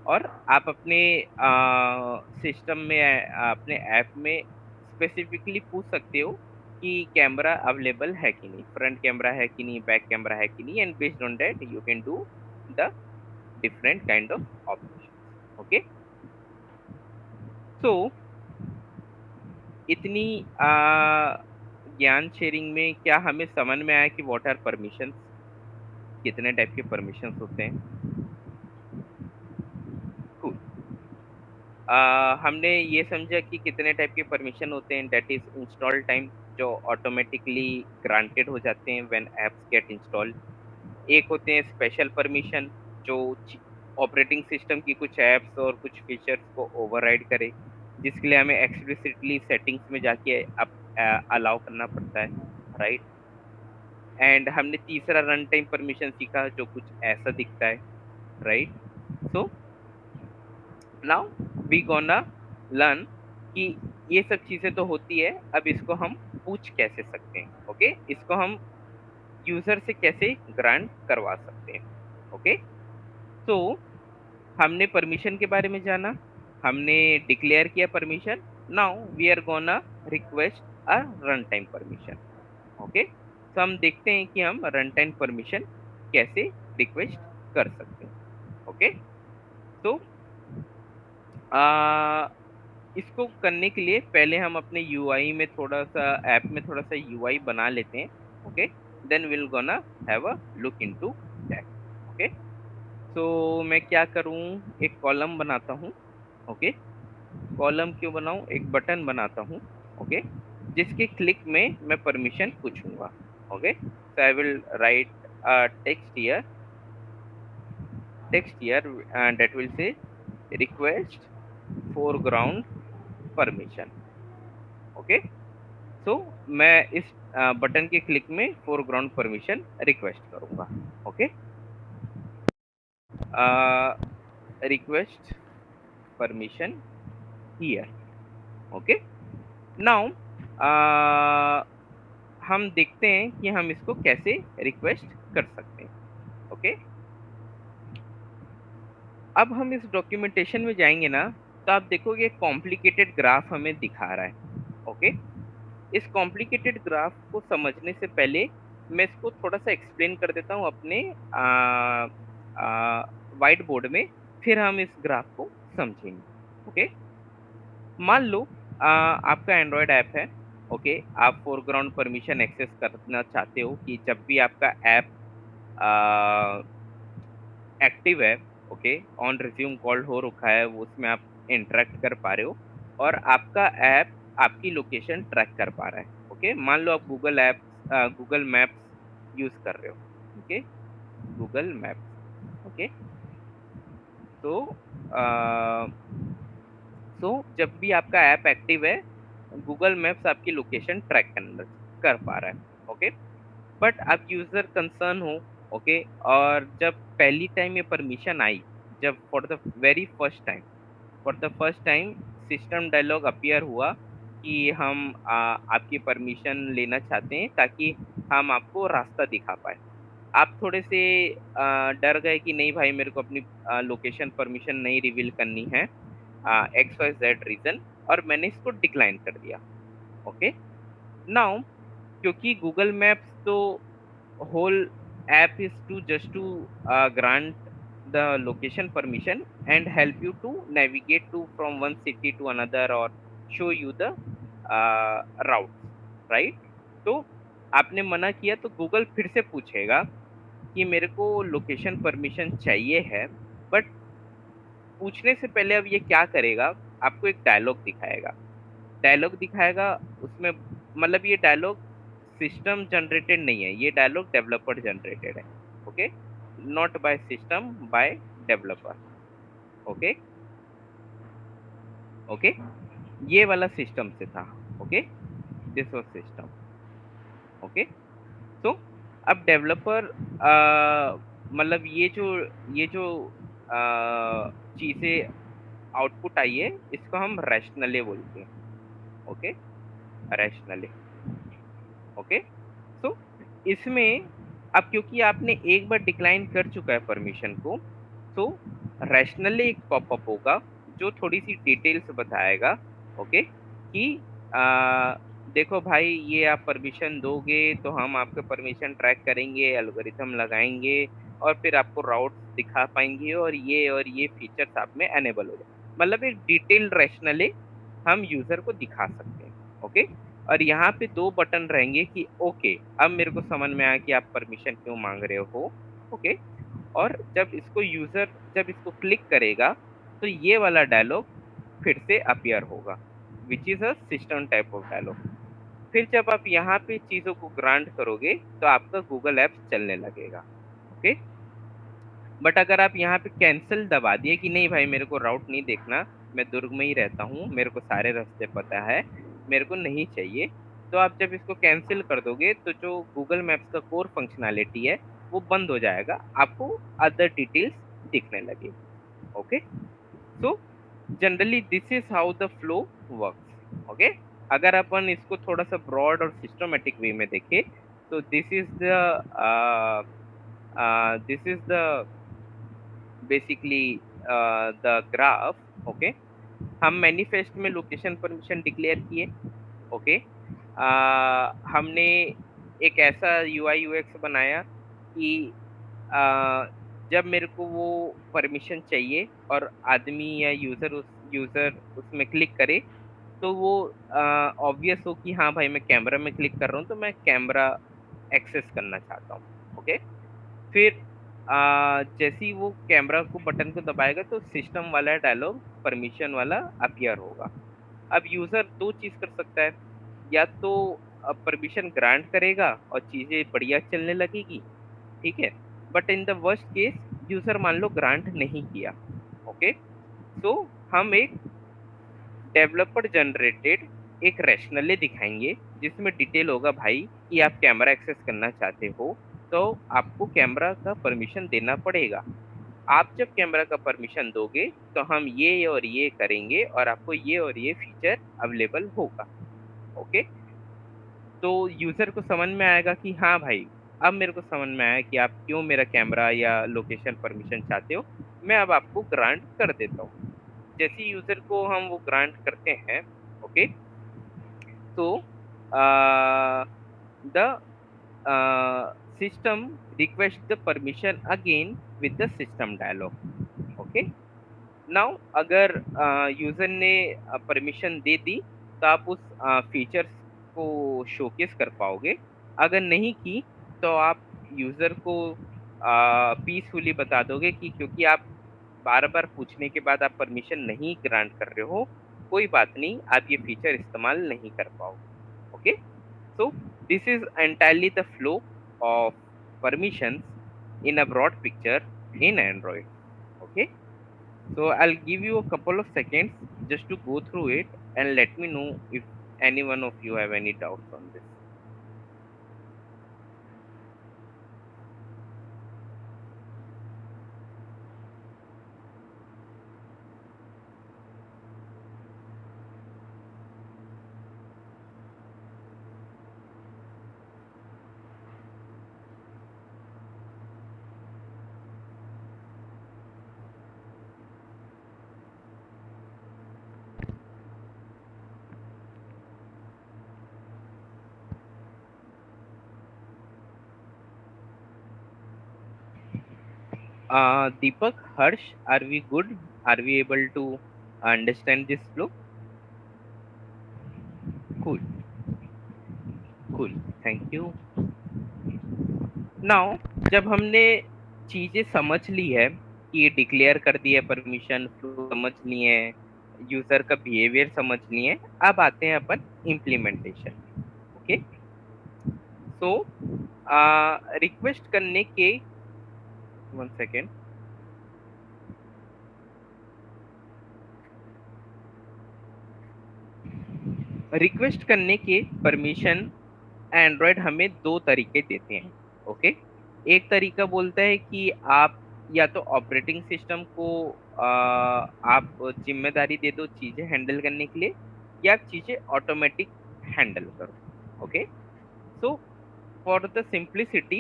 और आप अपने सिस्टम में अपने ऐप में स्पेसिफिकली पूछ सकते हो कि कैमरा अवेलेबल है कि नहीं, फ्रंट कैमरा है कि नहीं, बैक कैमरा है कि नहीं, and based on that you can do the different kind of operation. Okay, so इतनी ज्ञान शेयरिंग में क्या हमें समझ में आया कि व्हाट आर परमिशंस, कितने टाइप के परमिशंस होते हैं? Cool. हमने ये समझा कि कितने टाइप के परमिशन होते हैं, दैट इज इंस्टॉल टाइम, जो ऑटोमेटिकली ग्रांटेड हो जाते हैं व्हेन एप्स गेट इंस्टॉल्ड। एक होते हैं स्पेशल परमिशन, जो ऑपरेटिंग सिस्टम की कुछ एप्स और कुछ फीचर्स को ओवरराइड करे, जिसके लिए हमें एक्सप्लिसिटली सेटिंग्स में जाके अलाउ करना पड़ता है, राइट? एंड हमने तीसरा रन टाइम परमिशन सीखा जो कुछ ऐसा दिखता है, right? So now we gonna learn कि ये सब चीजें तो होती है, अब इसको हम पूछ कैसे सकते हैं। ओके, इसको हम यूजर से कैसे ग्रांट करवा सकते हैं। ओके, तो हमने परमिशन के बारे में जाना, हमने डिक्लेयर किया permission. Now we are gonna request a run time permission. Okay, तो हम देखते हैं कि हम रन टाइम परमिशन कैसे रिक्वेस्ट कर सकते हैं। ओके, तो इसको करने के लिए पहले हम अपने यूआई में थोड़ा-सा ऐप में थोड़ा-सा यूआई बना लेते हैं, okay? Then we will gonna have a look into that, okay? So मैं क्या करूँ, एक कॉलम बनाता हूँ, ओके? कॉलम क्यों बनाऊँ? एक बटन बनाता हूँ, ओके? जिसके क्लिक में मैं परमिशन पूछूँगा, okay? So I will write text here that will say request foreground permission, okay? So मैं इस बटन के क्लिक में फोरग्राउंड परमिशन रिक्वेस्ट करूंगा, okay? Request permission here, okay? Now हम देखते हैं कि हम इसको कैसे रिक्वेस्ट कर सकते हैं, ओके? अब हम इस डॉक्यूमेंटेशन में जाएंगे ना, तो आप देखोगे कॉम्प्लिकेटेड ग्राफ हमें दिखा रहा है, ओके? इस कॉम्प्लिकेटेड ग्राफ को समझने से पहले मैं इसको थोड़ा-सा एक्सप्लेन कर देता हूँ अपने व्हाइट बोर्ड में, फिर हम इस ग्राफ को समझेंगे, ओके? मान लो आपका एंड्रॉयड ऐप है, ओके? आप फोरग्राउंड परमिशन एक्सेस करना चाहते हो कि जब भी आपका ऐप अ, एक्टिव है, ओके? ऑन रिज्यूम कॉल हो रखा है, वो उसमें आप इंटरैक्ट कर पा रहे हो और आपका ऐप आपकी लोकेशन ट्रैक कर पा रहा है, ओके? मान लो आप गूगल मैप्स यूज़ कर रहे हो, ओके? Google maps, okay? तो अ, जब भी आपका ऐप एक्टिव है, गूगल मैप्स आपकी लोकेशन ट्रैक कर पा रहा है, ओके? बट आप यूज़र कंसर्न हो, ओके? और जब पहली टाइम ये परमिशन आई, जब for the first time system dialog appear हुआ कि हम आपकी परमिशन लेना चाहते हैं ताकि हम आपको रास्ता दिखा पाएँ। आप थोड़े से डर गए कि नहीं भाई मेरे को अपनी लोकेशन परमिशन नहीं रिवील करनी है एक्स वाई जेड रीज़न, और मैंने इसको डिक्लाइन कर दिया, ओके? नाउ क्योंकि गूगल मैप्स तो whole app is to just to grant the location permission and help you to navigate to from one city to another or show you the routes, right? तो आपने मना किया तो Google फिर से पूछेगा कि मेरे को लोकेशन परमिशन चाहिए है, बट पूछने से पहले अब ये क्या करेगा, आपको एक डायलॉग दिखाएगा। उसमें मतलब ये डायलॉग सिस्टम जनरेटेड नहीं है, ये डायलॉग डेवलपर जनरेटेड है, okay? Not by system, by developer, okay? Okay? ये वाला सिस्टम से था, okay? This was system, okay? तो अब डेवलपर मतलब ये जो चीज़ें आउटपुट आई है, इसको हम रैशनली बोलते हैं, ओके? Rationally, okay? तो इसमें अब क्योंकि आपने एक बार डिक्लाइन कर चुका है परमिशन को, तो रैशनली एक पॉपअप होगा जो थोड़ी-सी डिटेल्स बताएगा, ओके? कि देखो भाई ये आप परमिशन दोगे तो हम आपका परमिशन ट्रैक करेंगे, एल्गोरिथम लगाएँगे और फिर आपको राउट्स दिखा पाएँगे और ये फीचर्स आप में इनेबल हो जाए। मतलब एक डिटेल्ड रैशनली हम यूज़र को दिखा सकते हैं, ओके? और यहाँ पे 2 बटन रहेंगे कि ओके, अब मेरे को समझ में आया कि आप परमिशन क्यों माँग रहे हो, ओके? और जब इसको क्लिक करेगा, तो ये वाला डायलॉग फिर से अपीयर होगा, which is a system type of dialog. फिर जब आप यहाँ पे चीज़ों को ग्रांट करोगे, तो आपका गूगल ऐप्स चलने लगेगा, ओके? बट अगर आप यहाँ पे कैंसल दबा दिए कि नहीं भाई मेरे को राउट नहीं देखना, मैं दुर्ग में ही रहता हूँ, मेरे को सारे रास्ते पता है, मेरे को नहीं चाहिए, तो आप जब इसको कैंसल कर दोगे तो जो गूगल मैप्स का कोर फंक्शनैलिटी है, वो बंद हो जाएगा, आपको अदर डिटेल्स दिखने लगेगी, okay? So generally this is how the flow works, okay? अगर अपन इसको थोड़ा-सा ब्रॉड और सिस्टमैटिक वे में देखें, तो this is the basically the graph, okay? हम मैनिफेस्ट में लोकेशन परमिशन डिक्लेयर किए, ओके? हमने एक ऐसा यूआई यूएक्स बनाया कि जब मेरे को वो परमिशन चाहिए और आदमी या यूजर उसमें क्लिक करे तो वो ऑब्वियस हो कि हाँ भाई मैं कैमरा में क्लिक कर रहा हूँ तो मैं कैमरा एक्सेस करना चाहता हूँ। ओके, फिर जैसे ही वो कैमरा को बटन को दबाएगा तो सिस्टम वाला डायलॉग परमिशन वाला अपीयर होगा। अब यूजर दो चीज कर सकता है, या तो परमिशन ग्रांट करेगा और चीजें बढ़िया चलने लगेगी, ठीक है। But in the worst case user मान लो ग्रांट नहीं किया। ओके, तो हम एक डेवलपर जनरेटेड एक रैशनली दिखाएंगे जिसमें डिटेल होगा भाई कि आप कैमरा एक्सेस करना चाहते हो तो आपको कैमरा का परमिशन देना पड़ेगा। आप जब कैमरा का परमिशन दोगे तो हम ये और ये करेंगे और आपको ये और ये फीचर अवेलेबल होगा। ओके, तो यूजर को समझ में आएगा कि हाँ भाई अब मेरे को समझ में आया कि आप क्यों मेरा कैमरा या लोकेशन परमिशन चाहते हो, मैं अब आपको ग्रांट कर देता हूँ। जैसे यूजर को हम वो ग्रांट करते हैं, ओके, तो the system request the permission again with the system dialog। Okay, now अगर यूजर ने परमिशन दे दी तो आप उस फीचर्स को शोकेस कर पाओगे। अगर नहीं की तो आप यूजर को पीसफुली बता दोगे कि क्योंकि आप बार बार पूछने के बाद आप परमिशन नहीं ग्रांट कर रहे हो, कोई बात नहीं, आप ये फीचर इस्तेमाल नहीं कर पाओगे। Okay, so this is entirely the flow of permissions in a broad picture in Android। Okay, so I'll give you a couple of seconds just to go through it and let me know if any one of you have any doubts on this। Deepak, Harsh, are we good? Are we able to understand this flow? Cool, cool, thank you। Now जब हमने चीजें समझ ली है कि ये declare कर दिया permission, flow समझ लिए हैं, यूजर का बिहेवियर समझ लिए हैं, अब आते हैं अपन इम्प्लीमेंटेशन। ओके, सो रिक्वेस्ट करने के 1 सेकेंड, रिक्वेस्ट करने के परमिशन एंड्रॉयड हमें दो तरीके देते हैं। ओके, एक तरीका बोलता है कि आप या तो ऑपरेटिंग सिस्टम को आप जिम्मेदारी दे दो चीजें हैंडल करने के लिए, या चीजें ऑटोमेटिक हैंडल करो। Okay, so for the simplicity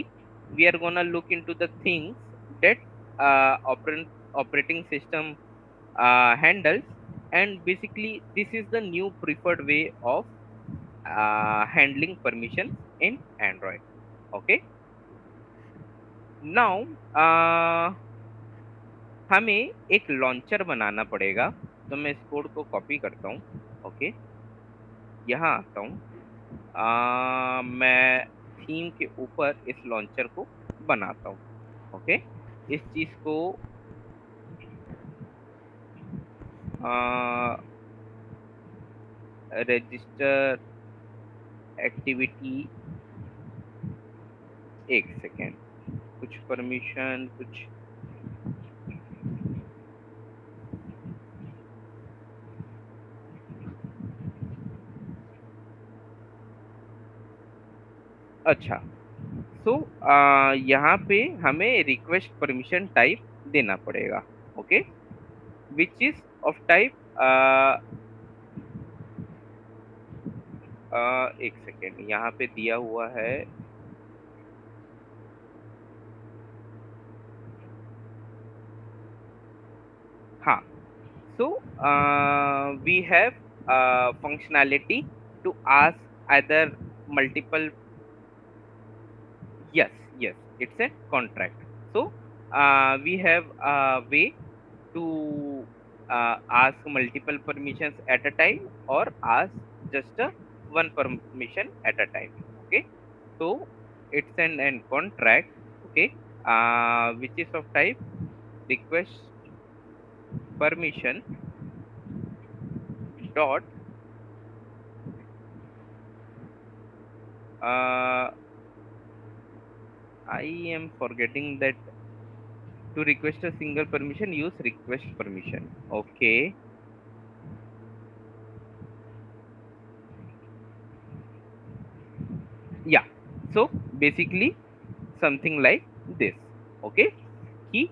we are gonna look into the things that operating system handles, and basically this is the new preferred way of handling permissions in Android। Okay, now हमें एक launcher बनाना पड़ेगा, तो मैं इस code को copy करता हूँ। Okay, यहाँ आता हूँ, मैं थीम के ऊपर इस लॉन्चर को बनाता हूँ। ओके, इस चीज को रजिस्टर एक्टिविटी, एक सेकेंड, कुछ परमिशन कुछ, अच्छा, सो यहाँ पे हमें रिक्वेस्ट परमिशन टाइप देना पड़ेगा। Okay, which is of type, एक सेकेंड, यहाँ पे दिया हुआ है, हाँ, so we have functionality to ask either multiple, yes, yes, it's a contract, so we have a way to ask multiple permissions at a time or ask just one permission at a time. Okay, so it's an end contract. Okay, which is of type request permission dot uh, I am forgetting that to request a single permission use request permission. Okay, yeah, so basically something like this. Okay, कि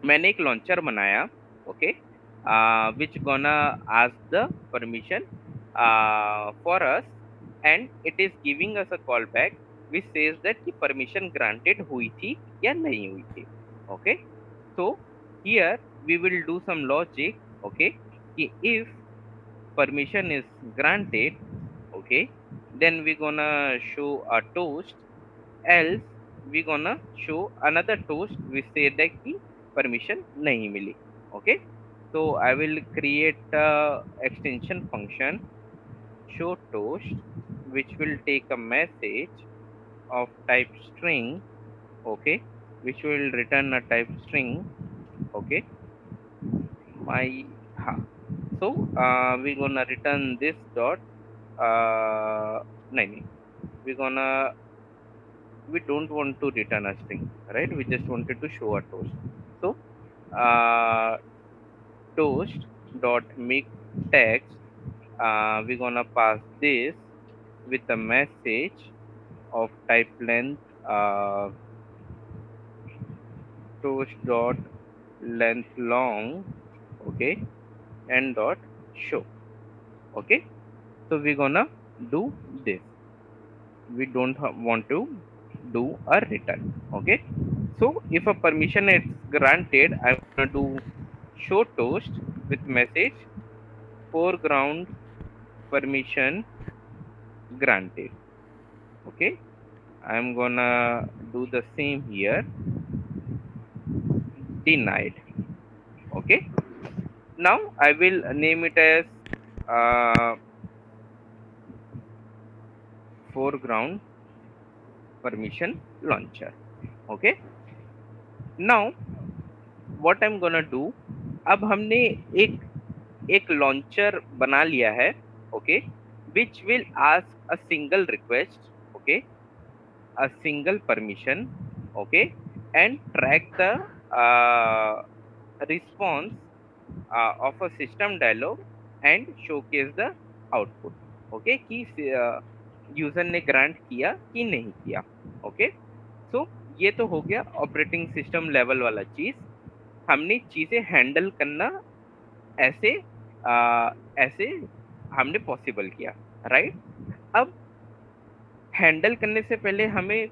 मैंने एक launcher बनाया. Okay, which gonna ask the permission for us and it is giving us a call back which says that कि permission granted हुई थी या नहीं हुई थी. Okay, so here we will do some logic. Okay, कि if permission is granted, okay, then we gonna show a toast, else we gonna show another toast which say that की permission नहीं मिली. Okay, so I will create a extension function show toast which will take a message of type string. Okay, which will return a type string. Okay, my ha. So we gonna return this dot no, we gonna we don't want to return a string, right? We just wanted to show a toast. So uh, toast dot make text, we're gonna pass this with a message of type length toast dot length long. Okay, and dot show. Okay, so we're gonna do this. We don't want to do a return. Okay, so if a permission is granted, I'm gonna do show toast with message foreground permission granted. Okay, I'm gonna do the same here, denied. Okay, now I will name it as uh, foreground permission launcher. Okay, now what I'm gonna do, अब हमने एक एक launcher बना लिया है. Okay, which will ask a single request. Okay, a single permission. Okay, and track the response of a system dialog and showcase the output. Okay, कि user ने grant किया कि नहीं किया. ओके, सो ये तो हो गया ऑपरेटिंग सिस्टम लेवल वाला चीज. हमने चीजें हैंडल करना ऐसे ऐसे हमने पॉसिबल किया, राइट? अब हैंडल करने से पहले हमें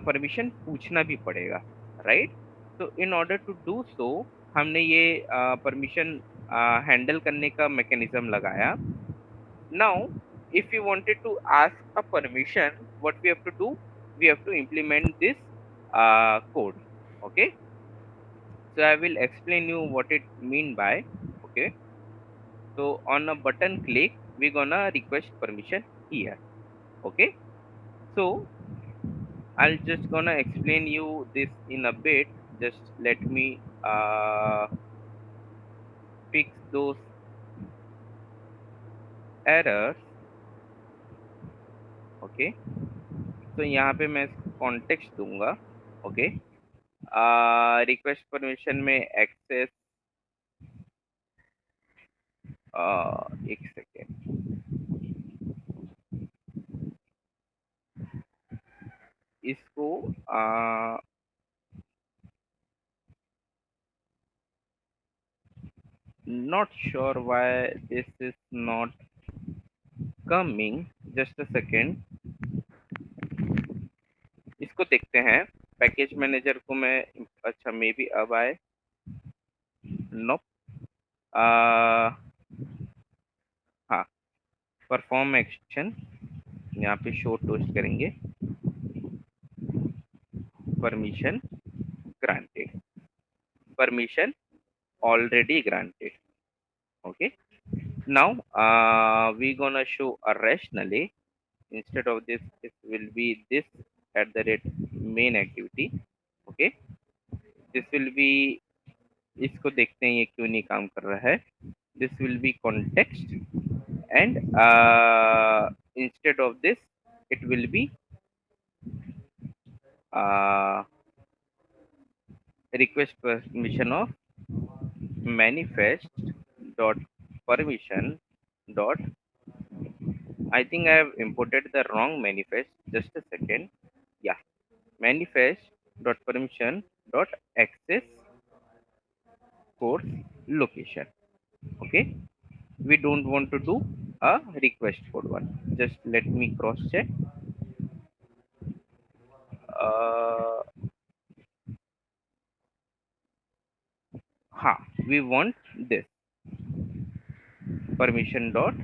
परमिशन पूछना भी पड़ेगा, राइट? तो in order to do so हमने ये परमिशन हैंडल करने का मैकेनिज्म लगाया. Now if you wanted to ask a permission, what we have to do, we have to implement this code. Okay, so I will explain you what it mean by. Okay, so on a button click we gonna request permission here. Okay, so I'll just gonna explain you this in a bit. Just let me fix those errors. Okay, तो यहाँ पे मैं context दूंगा. Okay, request permission में access, एक second, इसको not sure why this is not coming. Just a second, इसको देखते हैं. पैकेज मैनेजर को मैं, अच्छा मे बी अब आए. नो, हाँ, परफॉर्म एक्शन, यहाँ पे शो टोस्ट करेंगे permission granted. Permission already granted. Okay. Now we gonna show a rationally. Instead of this, it will be this at the rate main activity. Okay. This will be, इसको देखते हैं ये क्यों नहीं काम कर रहा है. This will be context, and instead of this, it will be uh, request permission of manifest dot permission dot. I think I have imported the wrong manifest. Just a second. Yeah, manifest dot permission dot access course location. Okay, we don't want to do a request code one. Just let me cross check. uh we want this permission dot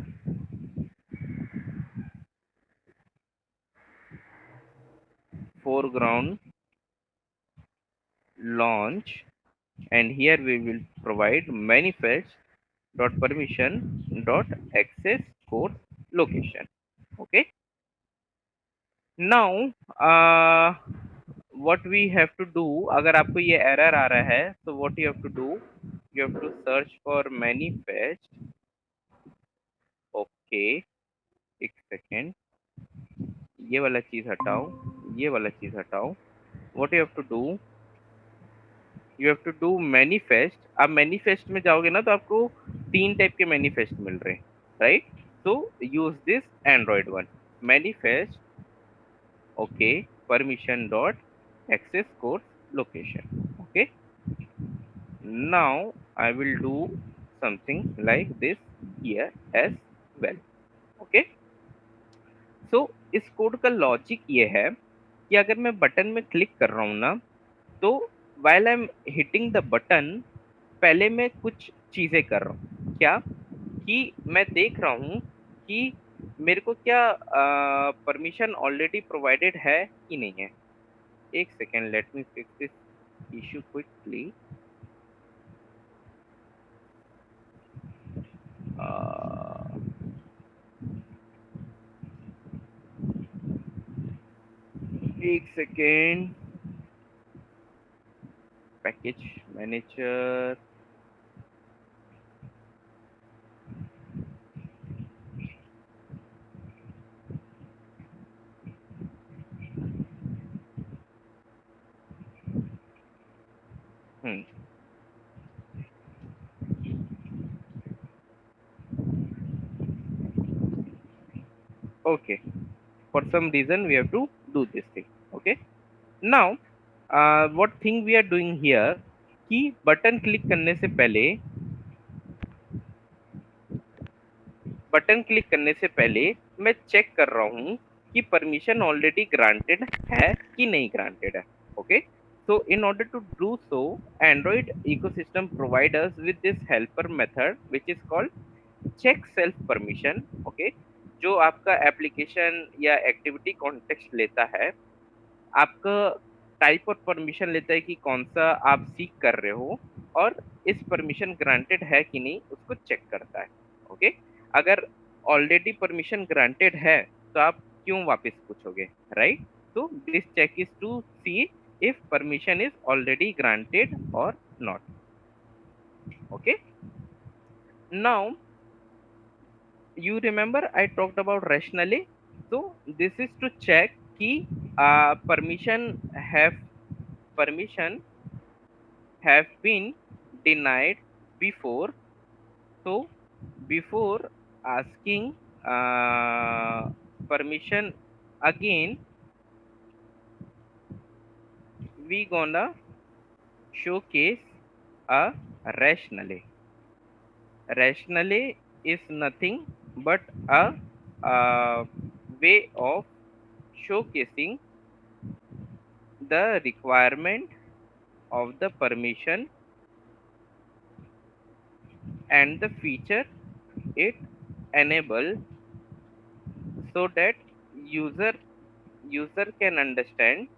foreground launch, and here we will provide manifest dot permission dot access course location. Okay. Now what we have to do, अगर आपको ये error आ रहा है, so what you have to do, you have to search for manifest. Okay, एक second, ये वाला चीज हटाओ, ये वाला चीज हटाओ. what you have to do, you have to do manifest. आप manifest में जाओगे ना, तो आपको तीन टाइप के manifest मिल रहे हैं, right? so use this Android one, manifest. Okay, permission dot access course location. Okay, now I will do something like this here as well. Okay, so इस कोड का लॉजिक ये है कि अगर मैं बटन में क्लिक कर रहा हूँ ना, तो while I'm hitting the button, पहले मैं कुछ चीजें कर रहा हूँ. क्या कि मैं देख रहा हूँ कि मेरे को क्या परमिशन ऑलरेडी प्रोवाइडेड है कि नहीं है. एक second, let me fix this issue quickly. एक second, package manager. Okay, for some reason we have to do this thing. Okay, now what thing we are doing here कि button click करने से पहले, मैं चेक कर रहा हूँ कि परमिशन ऑलरेडी ग्रांटेड है कि नहीं ग्रांटेड है. Okay, so in order to do so, Android ecosystem provides us with this helper method which is called check self permission. Okay, जो आपका एप्लीकेशन या एक्टिविटी कॉन्टेक्स्ट लेता है, आपका टाइप ऑफ परमिशन लेता है कि कौन सा आप सीख कर रहे हो, और इस परमिशन ग्रांटेड है कि नहीं उसको चेक करता है. ओके, अगर ऑलरेडी परमिशन ग्रांटेड है तो आप क्यों वापस पूछोगे, राइट? तो this check is to see if permission is already granted or not. Okay, now you remember I talked about rationally. So this is to check कि permission have been denied before. So before asking permission again, we gonna showcase a rationally. Rationally is nothing but a way of showcasing the requirement of the permission and the feature it enable, so that user can understand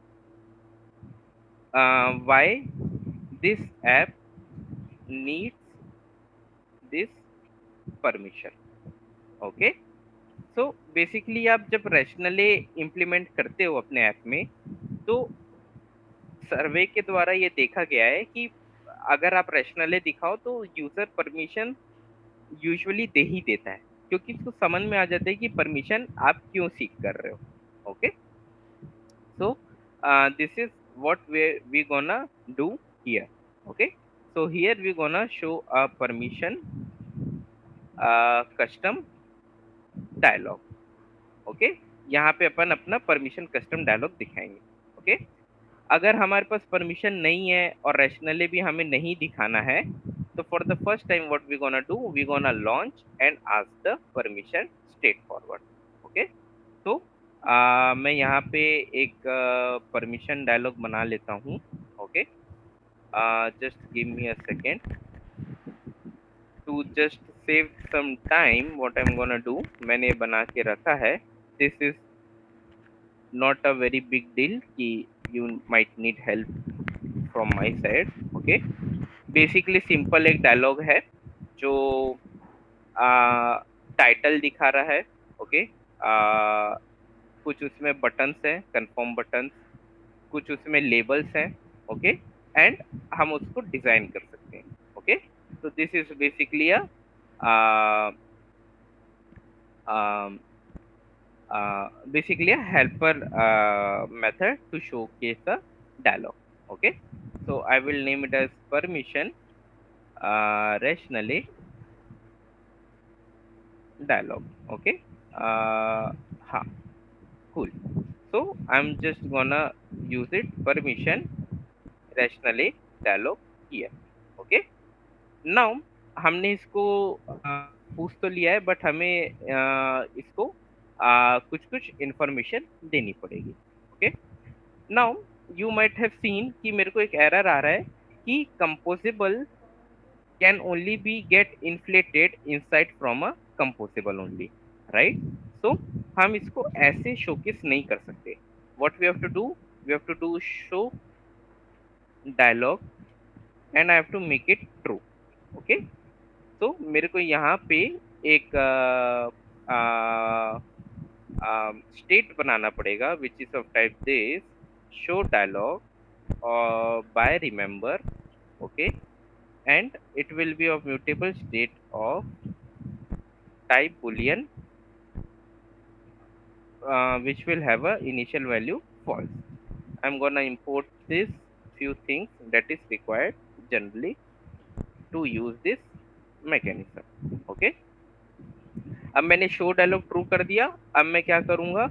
why this app needs this permission. Okay, so basically आप जब rationally implement करते हो अपने app में, तो सर्वे के द्वारा ये देखा गया है कि अगर आप रैशनली दिखाओ तो यूजर परमिशन यूजुअली दे ही देता है, क्योंकि इसको समझ में आ जाता है कि परमिशन आप क्यों सीख कर रहे हो। Okay, so this is what we gonna do here. Okay, so here we gonna show a permission custom dialog. Okay, यहाँ पे अपन अपना परमिशन कस्टम डायलॉग दिखाएंगे। ओके, अगर हमारे पास परमिशन नहीं है और रैशनली भी हमें नहीं दिखाना है, तो for the first time what we gonna do, we gonna launch and ask the permission straightforward. Okay, तो मैं यहाँ पे एक परमिशन डायलॉग बना लेता हूँ। Okay, just give me a second to just save some time. What I am gonna do, मैंने बना के रखा है। This is not a very big deal कि you might need help from my side. Okay, basically simple एक dialog है जो title दिखा रहा है। ओके, कुछ उसमें बटन्स हैं, कंफर्म बटन्स, कुछ उसमें लेबल्स हैं। ओके, एंड हम उसको डिजाइन कर सकते हैं। ओके, तो this is basically a basically a helper method to showcase the dialog. Okay, so I will name it as permission rationally dialog. Okay, ha, cool. So I'm just gonna use it permission rationally dialog here. Okay, now हमने इसको पूछ तो लिया है, but हमें इसको कुछ कुछ इंफॉर्मेशन देनी पड़ेगी। Okay, now you might have seen कि मेरे को एक एरर आ रहा है कि composable can only be get inflated inside from a composable only, right. So हम इसको ऐसे शोकेस नहीं कर सकते। What we have to do, we have to do show dialog and I have to make it true. Okay, तो मेरे को यहाँ पे एक स्टेट बनाना पड़ेगा which is of type this show dialog by remember. Okay, and it will be of mutable state of type boolean, which will have a initial value false. I'm gonna import this few things that is required generally to use this mechanism. Okay, अब मैंने show dialogue true कर दिया। अब मैं क्या करूंगा,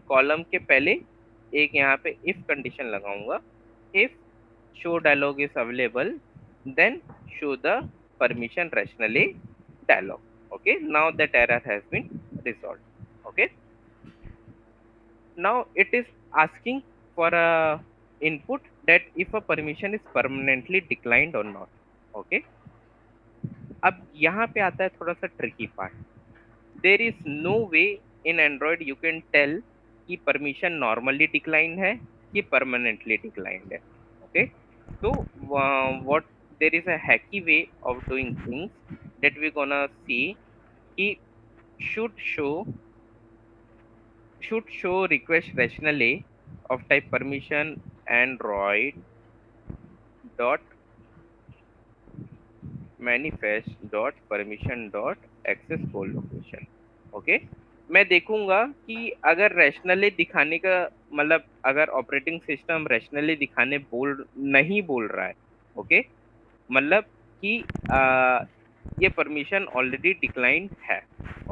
column के पहले एक यहाँ पे इफ कंडीशन लगाऊंगा। If show dialog is available, then show the permission rationally dialog. Okay, now that error has been resolved. Okay, now it is asking for a input that if a permission is permanently declined or not. Okay, अब यहाँ पे आता है थोड़ा सा tricky part. There is no way in android you can tell कि permission normally declined है कि परमानेंटली डिक्लाइंड है। Okay, so what there is a hacky way of doing things that we gonna see कि should show request rationally of type permission android dot manifest dot permission dot access goal location। Okay, मैं देखूंगा कि अगर rationally दिखाने का मतलब अगर operating system rationally दिखाने नहीं बोल रहा है। ओके, मतलब कि ये परमिशन ऑलरेडी डिक्लाइंड है।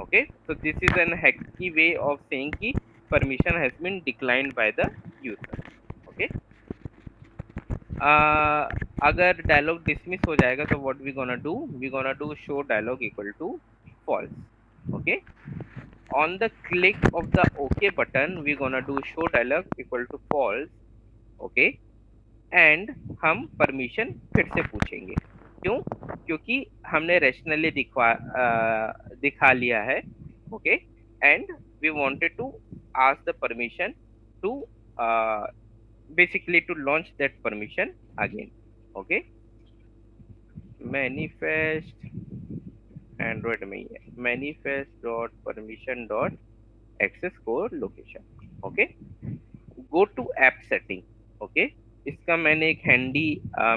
Okay, so this is an hacky way of saying कि permission has been declined by the user। Okay, अगर डायलॉग डिसमिस हो जाएगा तो what we gonna do show dialog equal to false. Okay, on the click of the OK button we gonna do show dialog equal to false। Okay, and हम permission फिर से पूछेंगे। क्यों, क्योंकि हमने रैशनली दिखा लिया है। Okay, and we wanted to ask the permission to basically to launch that permission again। okay, manifest android में ही है, manifest dot permission dot access कोड location. Okay, go to app setting. Okay, इसका मैंने एक हैंडी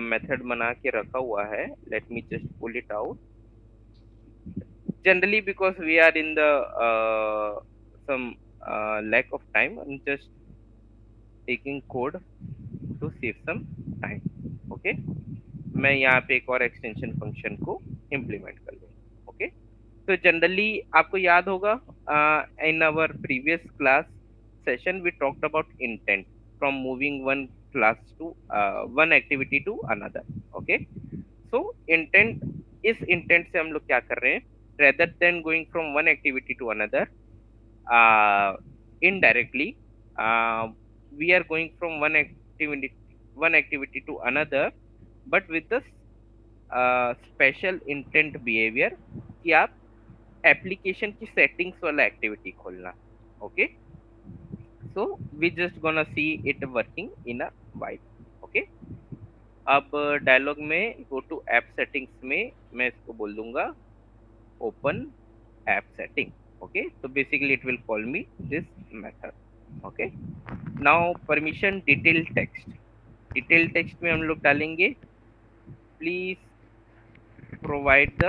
मेथड बना के रखा हुआ है, let me just pull it out. Generally, because we are in the some lack of time, I'm just taking code to save some time. Okay, मैं यहाँ पे एक और एक्सटेंशन फंक्शन को इम्प्लीमेंट कर लूँ। ओके, तो जनरली आपको याद होगा, in our previous class session we talked about intent from moving one class to one activity to another. Okay, so intent, इस इंटेंट से हम लोग क्या कर रहे हैं, rather than going from one activity to another, uh, indirectly, uh, we are going from one activity to another, but with the special intent behavior कि आप एप्लीकेशन की सेटिंग्स वाला एक्टिविटी खोलना। Okay, so we just gonna see it working in a while. Okay, अब dialog में go to app settings में मैं इसको बोल दूंगा open app setting। okay, so basically it will call me this method। okay, now permission detail text, detail text में हम लोग डालेंगे please provide the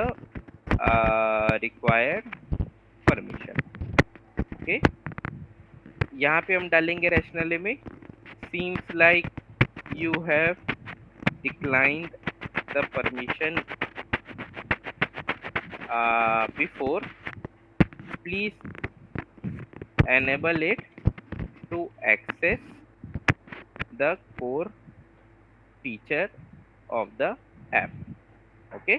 required permission. Okay, यहाँ पे हम डालेंगे रैशनली में seems like you have declined the permission before, please enable it to access the core feature of the app। Okay,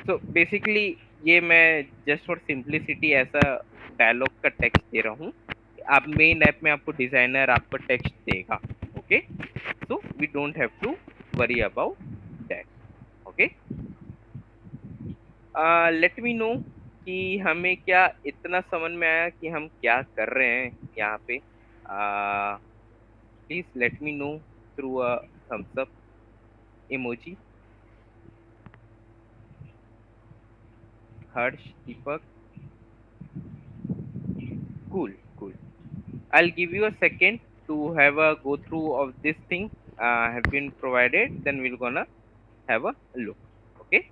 so basically ये मैं जस्ट फॉर सिंप्लिसिटी ऐसा dialogue का text दे रहा हूँ। आप मेन ऐप में आपको डिजाइनर आपको टेक्स्ट देगा। Okay, so we don't have to worry about that. Okay, let me know कि हमें क्या इतना समझ में आया कि हम क्या कर रहे हैं यहाँ पे। Please let me know through a thumbs up emoji. Harsh, Deepak, cool, cool, I'll give you a second to have a go through of this thing have been provided, then we're gonna have a look। okay,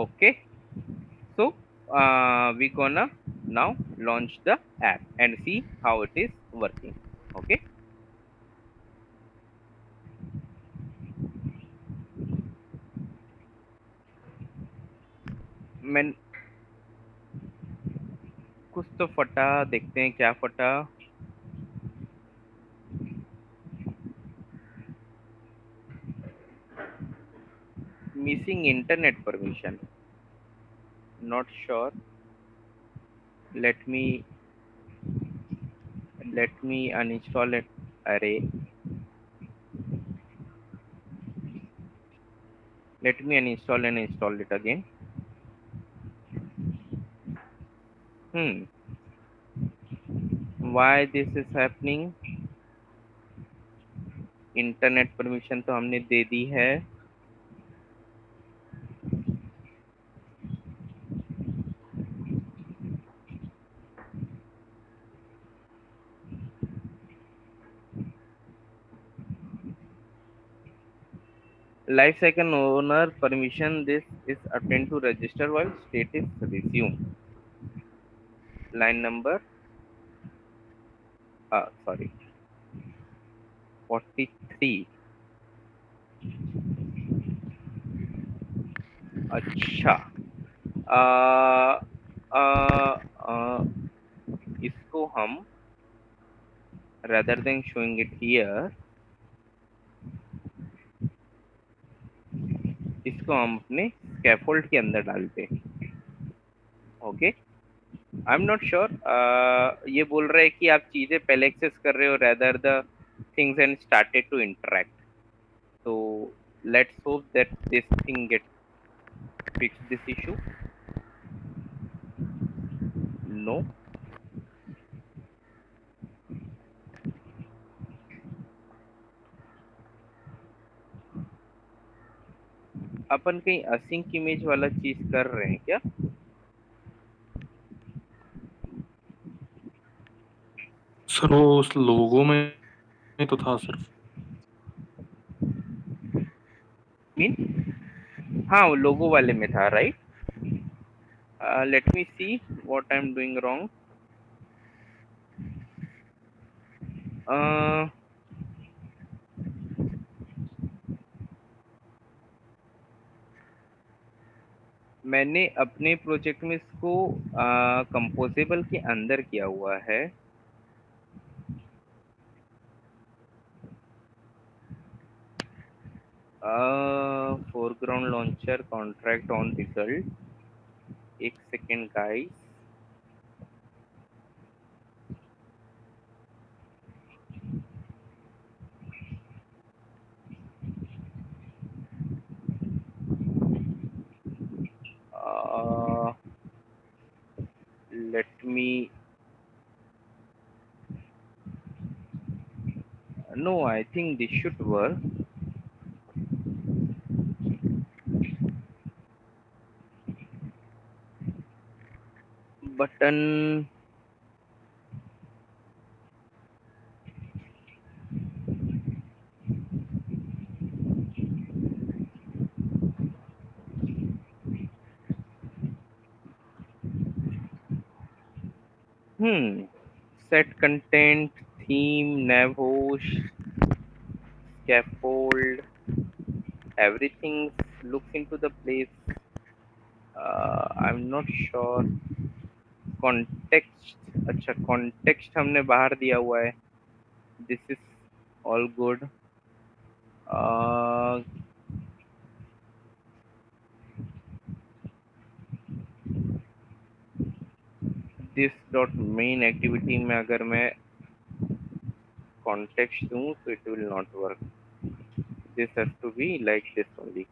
okay, so we're gonna now launch the app and see how it is working। okay, मैं कुछ तो फटा, देखते हैं क्या फटा। Missing internet permission, not sure, let me uninstall it। अरे, let me uninstall and install it again। why this is happening? Internet permission तो हमने दे दी है। Life cycle owner permission this is attend to register while state is resume। Line number sorry 43। अच्छा, आ, आ, आ, इसको हम rather than showing it here, इसको हम अपने स्कैफोल्ड के अंदर डालते। Okay, I am not sure. ये बोल रहे हैं कि आप चीजें पहले एक्सेस कर रहे हो rather the things and started to interact. So let's hope that this thing gets fixed this issue. No. अपन कहीं असिंक इमेज वाला चीज कर रहे हैं क्या? सर वो उस लोगो में तो था सिर्फ। मीन हाँ, वो लोगो वाले में था, right? Let me see what I am doing wrong. मैंने अपने प्रोजेक्ट में इसको कंपोजेबल के अंदर किया हुआ है। Foreground launcher contract on result. एक second guys. Let me know, I think this should work. Button set content, theme, nav host, scaffold, everything looks into the place. I'm not sure। Context, अच्छा context हमने बाहर दिया हुआ है। This is all good. This dot main activity में अगर मैं context दूं तो it will not work. This has to be like this only.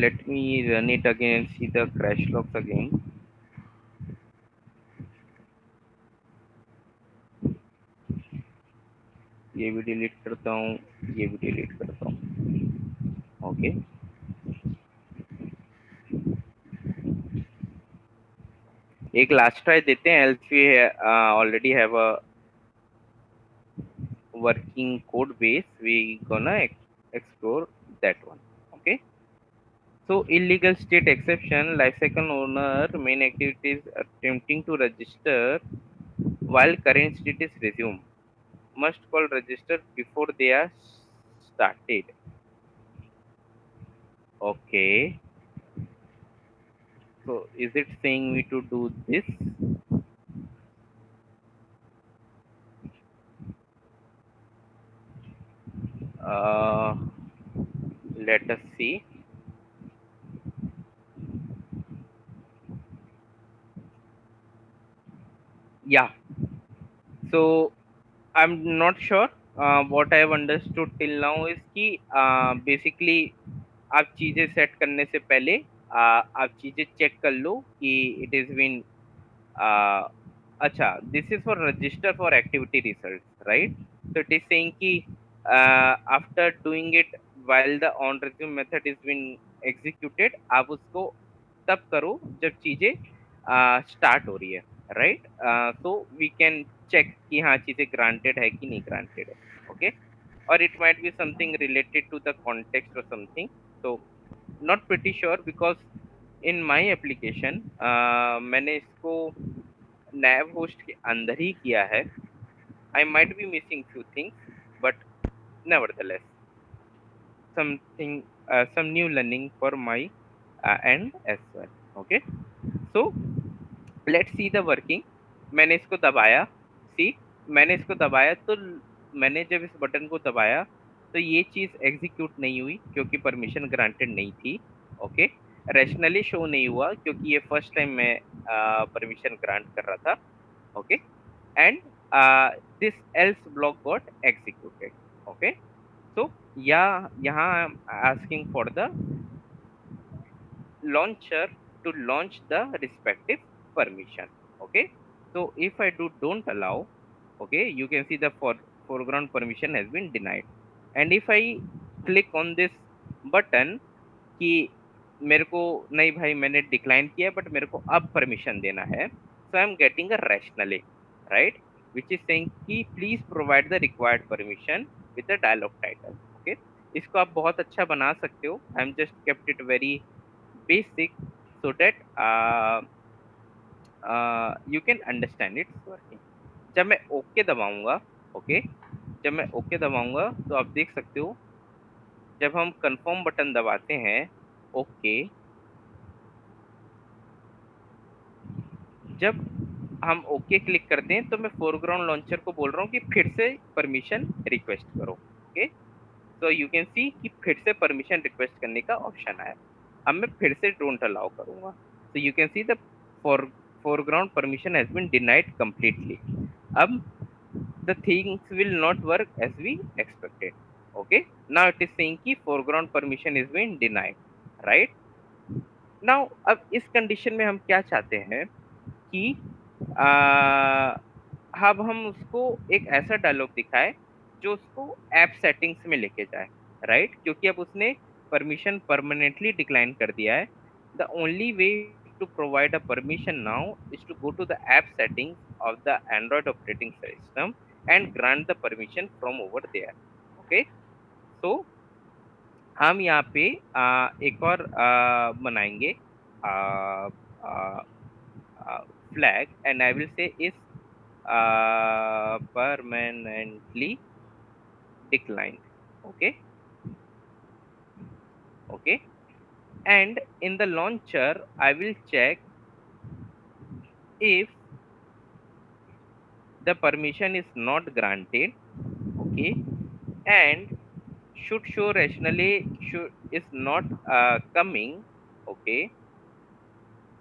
let me run it again and see the crash logs again। ये भी delete करता हूँ, ये भी डिलीट करता हूँ। ओके, एक लास्ट ट्राई देते हैं, else we already have a working code base, we gonna explore that one। Okay, so illegal state exception, lifecycle owner main activities attempting to register while current state is resumed must call register before they are started। Okay, so is it saying me to do this? uh, let us see। Yeah, so I'm not sure। what I have understood till now is कि basically आप चीजें set करने से पहले आप चीजें check कर लो कि इट इज बीन अच्छा, this is for register for activity result, right? तो इट इज सेइंग कि after doing it while the on resume method is been executed, आप उसको तब करो जब चीजें स्टार्ट हो रही है, राइट? तो वी कैन चेक कि हाँ चीजें ग्रांटेड है कि नहीं ग्रांटेड है। ओके, और it might be something related to the context और समथिंग। तो not pretty sure because in my application मैंने इसको nav होस्ट के अंदर ही किया है। I might be missing few things but nevertheless something some new learning for my and as well. Okay, so let's see the working. मैंने इसको दबाया, सी मैंने इसको दबाया तो मैंने जब इस बटन को दबाया तो ये चीज एग्जीक्यूट नहीं हुई क्योंकि परमिशन ग्रांटेड नहीं थी. ओके, रैशनली शो नहीं हुआ क्योंकि ये फर्स्ट टाइम मैं परमिशन ग्रांट कर रहा था. Okay, and this else block got executed. Okay, so yeah, यहाँ I'm asking for the launcher to launch the respective permission. Okay, so if I do don't allow, okay, you can see the foreground permission has been denied. And if I click on this button कि मेरे को नहीं भाई मैंने decline किया but मेरे को अब परमिशन देना है, so I am getting a rationale, right, which is saying कि please provide the required permission with the dialog title. Okay, इसको आप बहुत अच्छा बना सकते हो. I am just kept it very basic so that you can understand its working. जब मैं ओके दबाऊंगा, ओके, जब मैं ओके दबाऊंगा तो आप देख सकते हो जब हम कंफर्म बटन दबाते हैं, ओके, जब हम ओके क्लिक करते हैं तो मैं फोरग्राउंड लॉन्चर को बोल रहा हूँ कि फिर से परमिशन रिक्वेस्ट करो. ओके, तो यू कैन सी कि फिर से परमिशन रिक्वेस्ट करने का ऑप्शन आया. अब मैं फिर से डोंट अलाउ करूंगा, so you can see the foreground permission has been denied completely. अब the things will not work as we expected. Okay, now it is saying कि foreground permission is being denied, right? now अब इस condition में हम क्या चाहते हैं कि आ, अब हम उसको एक ऐसा डायलॉग दिखाए जो उसको ऐप सेटिंग्स में लेके जाए, राइट, क्योंकि अब उसने परमिशन परमानेंटली डिक्लाइन कर दिया है. The only way to provide a permission now is to go to the app settings of the Android operating system and grant the permission from over there. Okay, so हम यहाँ पे एक और बनाएंगे flag, and I will say is permanently declined. Okay, okay, and in the launcher I will check if the permission is not granted. Okay, and should show rationally should is not coming. Okay,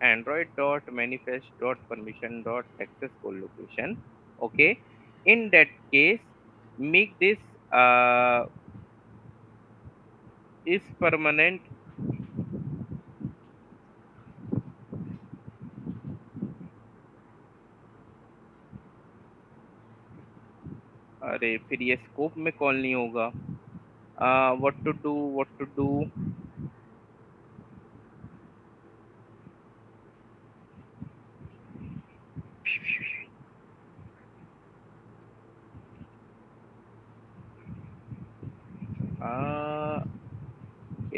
android dot manifest dot permission dot access location. Okay, in that case make this uh, is permanent. अरे फिर ये scope में call नहीं होगा. What to do, what to do.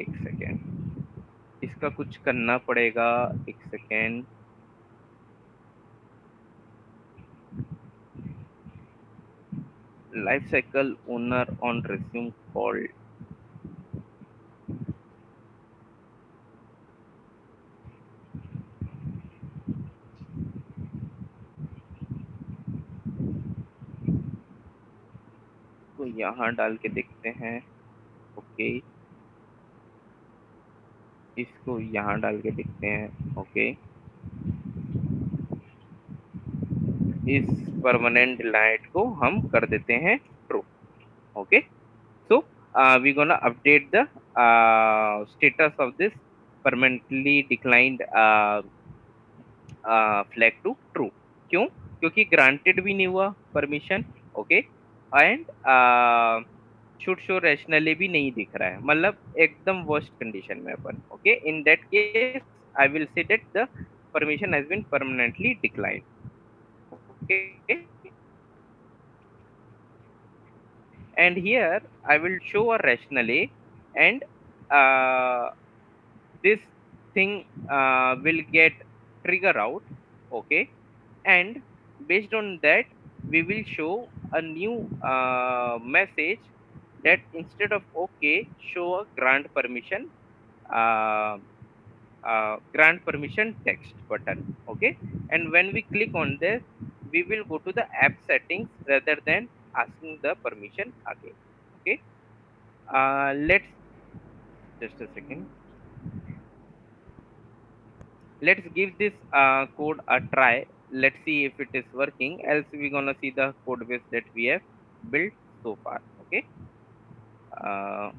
एक second, इसका कुछ करना पड़ेगा. एक second, life cycle owner on resume call. तो यहाँ डाल के देखते हैं. ओके, इसको यहाँ डाल के देखते हैं. ओके, इस परमानेंट लाइट को हम कर देते हैं true. Okay, so we're gonna update the status of this permanently declined flag to true. क्यों? क्योंकि granted भी नहीं हुआ permission. Okay, and should show rationally भी नहीं दिख रहा है, मतलब एकदम worst कंडीशन में अपन. Okay, in that case I will say that the permission has been permanently declined. Okay, and here I will show a rationally, and uh, this thing will get trigger out. Okay, and based on that we will show a new message that instead of okay show a grant permission uh, grant permission text button. Okay, and when we click on this, we will go to the app settings rather than asking the permission again. Okay, let's just a second. Let's give this code a try. Let's see if it is working, else we're gonna see the code base that we have built so far. Okay, uh,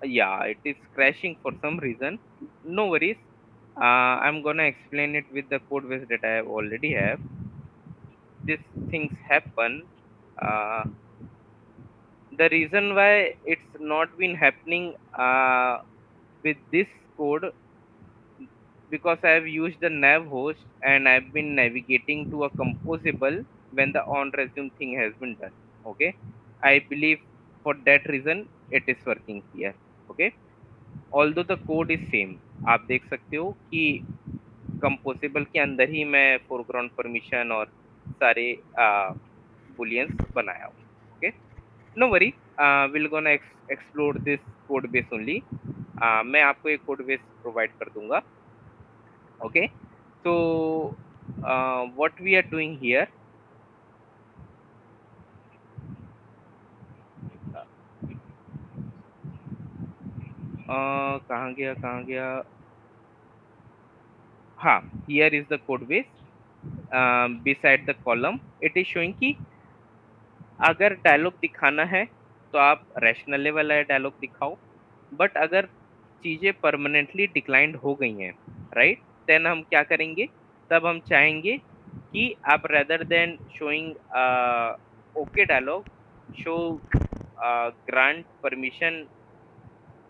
yeah, it is crashing for some reason. No worries. I'm gonna explain it with the code base that I have already have. These things happen. uh, the reason why it's not been happening with this code, because I have used the nav host and I've been navigating to a composable when the on resume thing has been done. Okay, I believe for that reason it is working here. Okay, although the code is same, आप देख सकते हो कि कंपोजिबल के अंदर ही मैं foreground permission और सारे बुलियंस बनाया हूँ. Okay, no worry, will gonna explore this code base only. मैं आपको एक कोड बेस प्रोवाइड कर दूंगा. Okay, so what we are doing here, कहाँ गया, हाँ, here is the code base. Beside the column it is showing कि अगर डायलॉग दिखाना है तो आप रैशनल वाला डायलॉग दिखाओ, बट अगर चीजें परमानेंटली डिक्लाइंड हो गई हैं, राइट, देन हम क्या करेंगे, तब हम चाहेंगे कि आप rather than showing okay dialog, show grant permission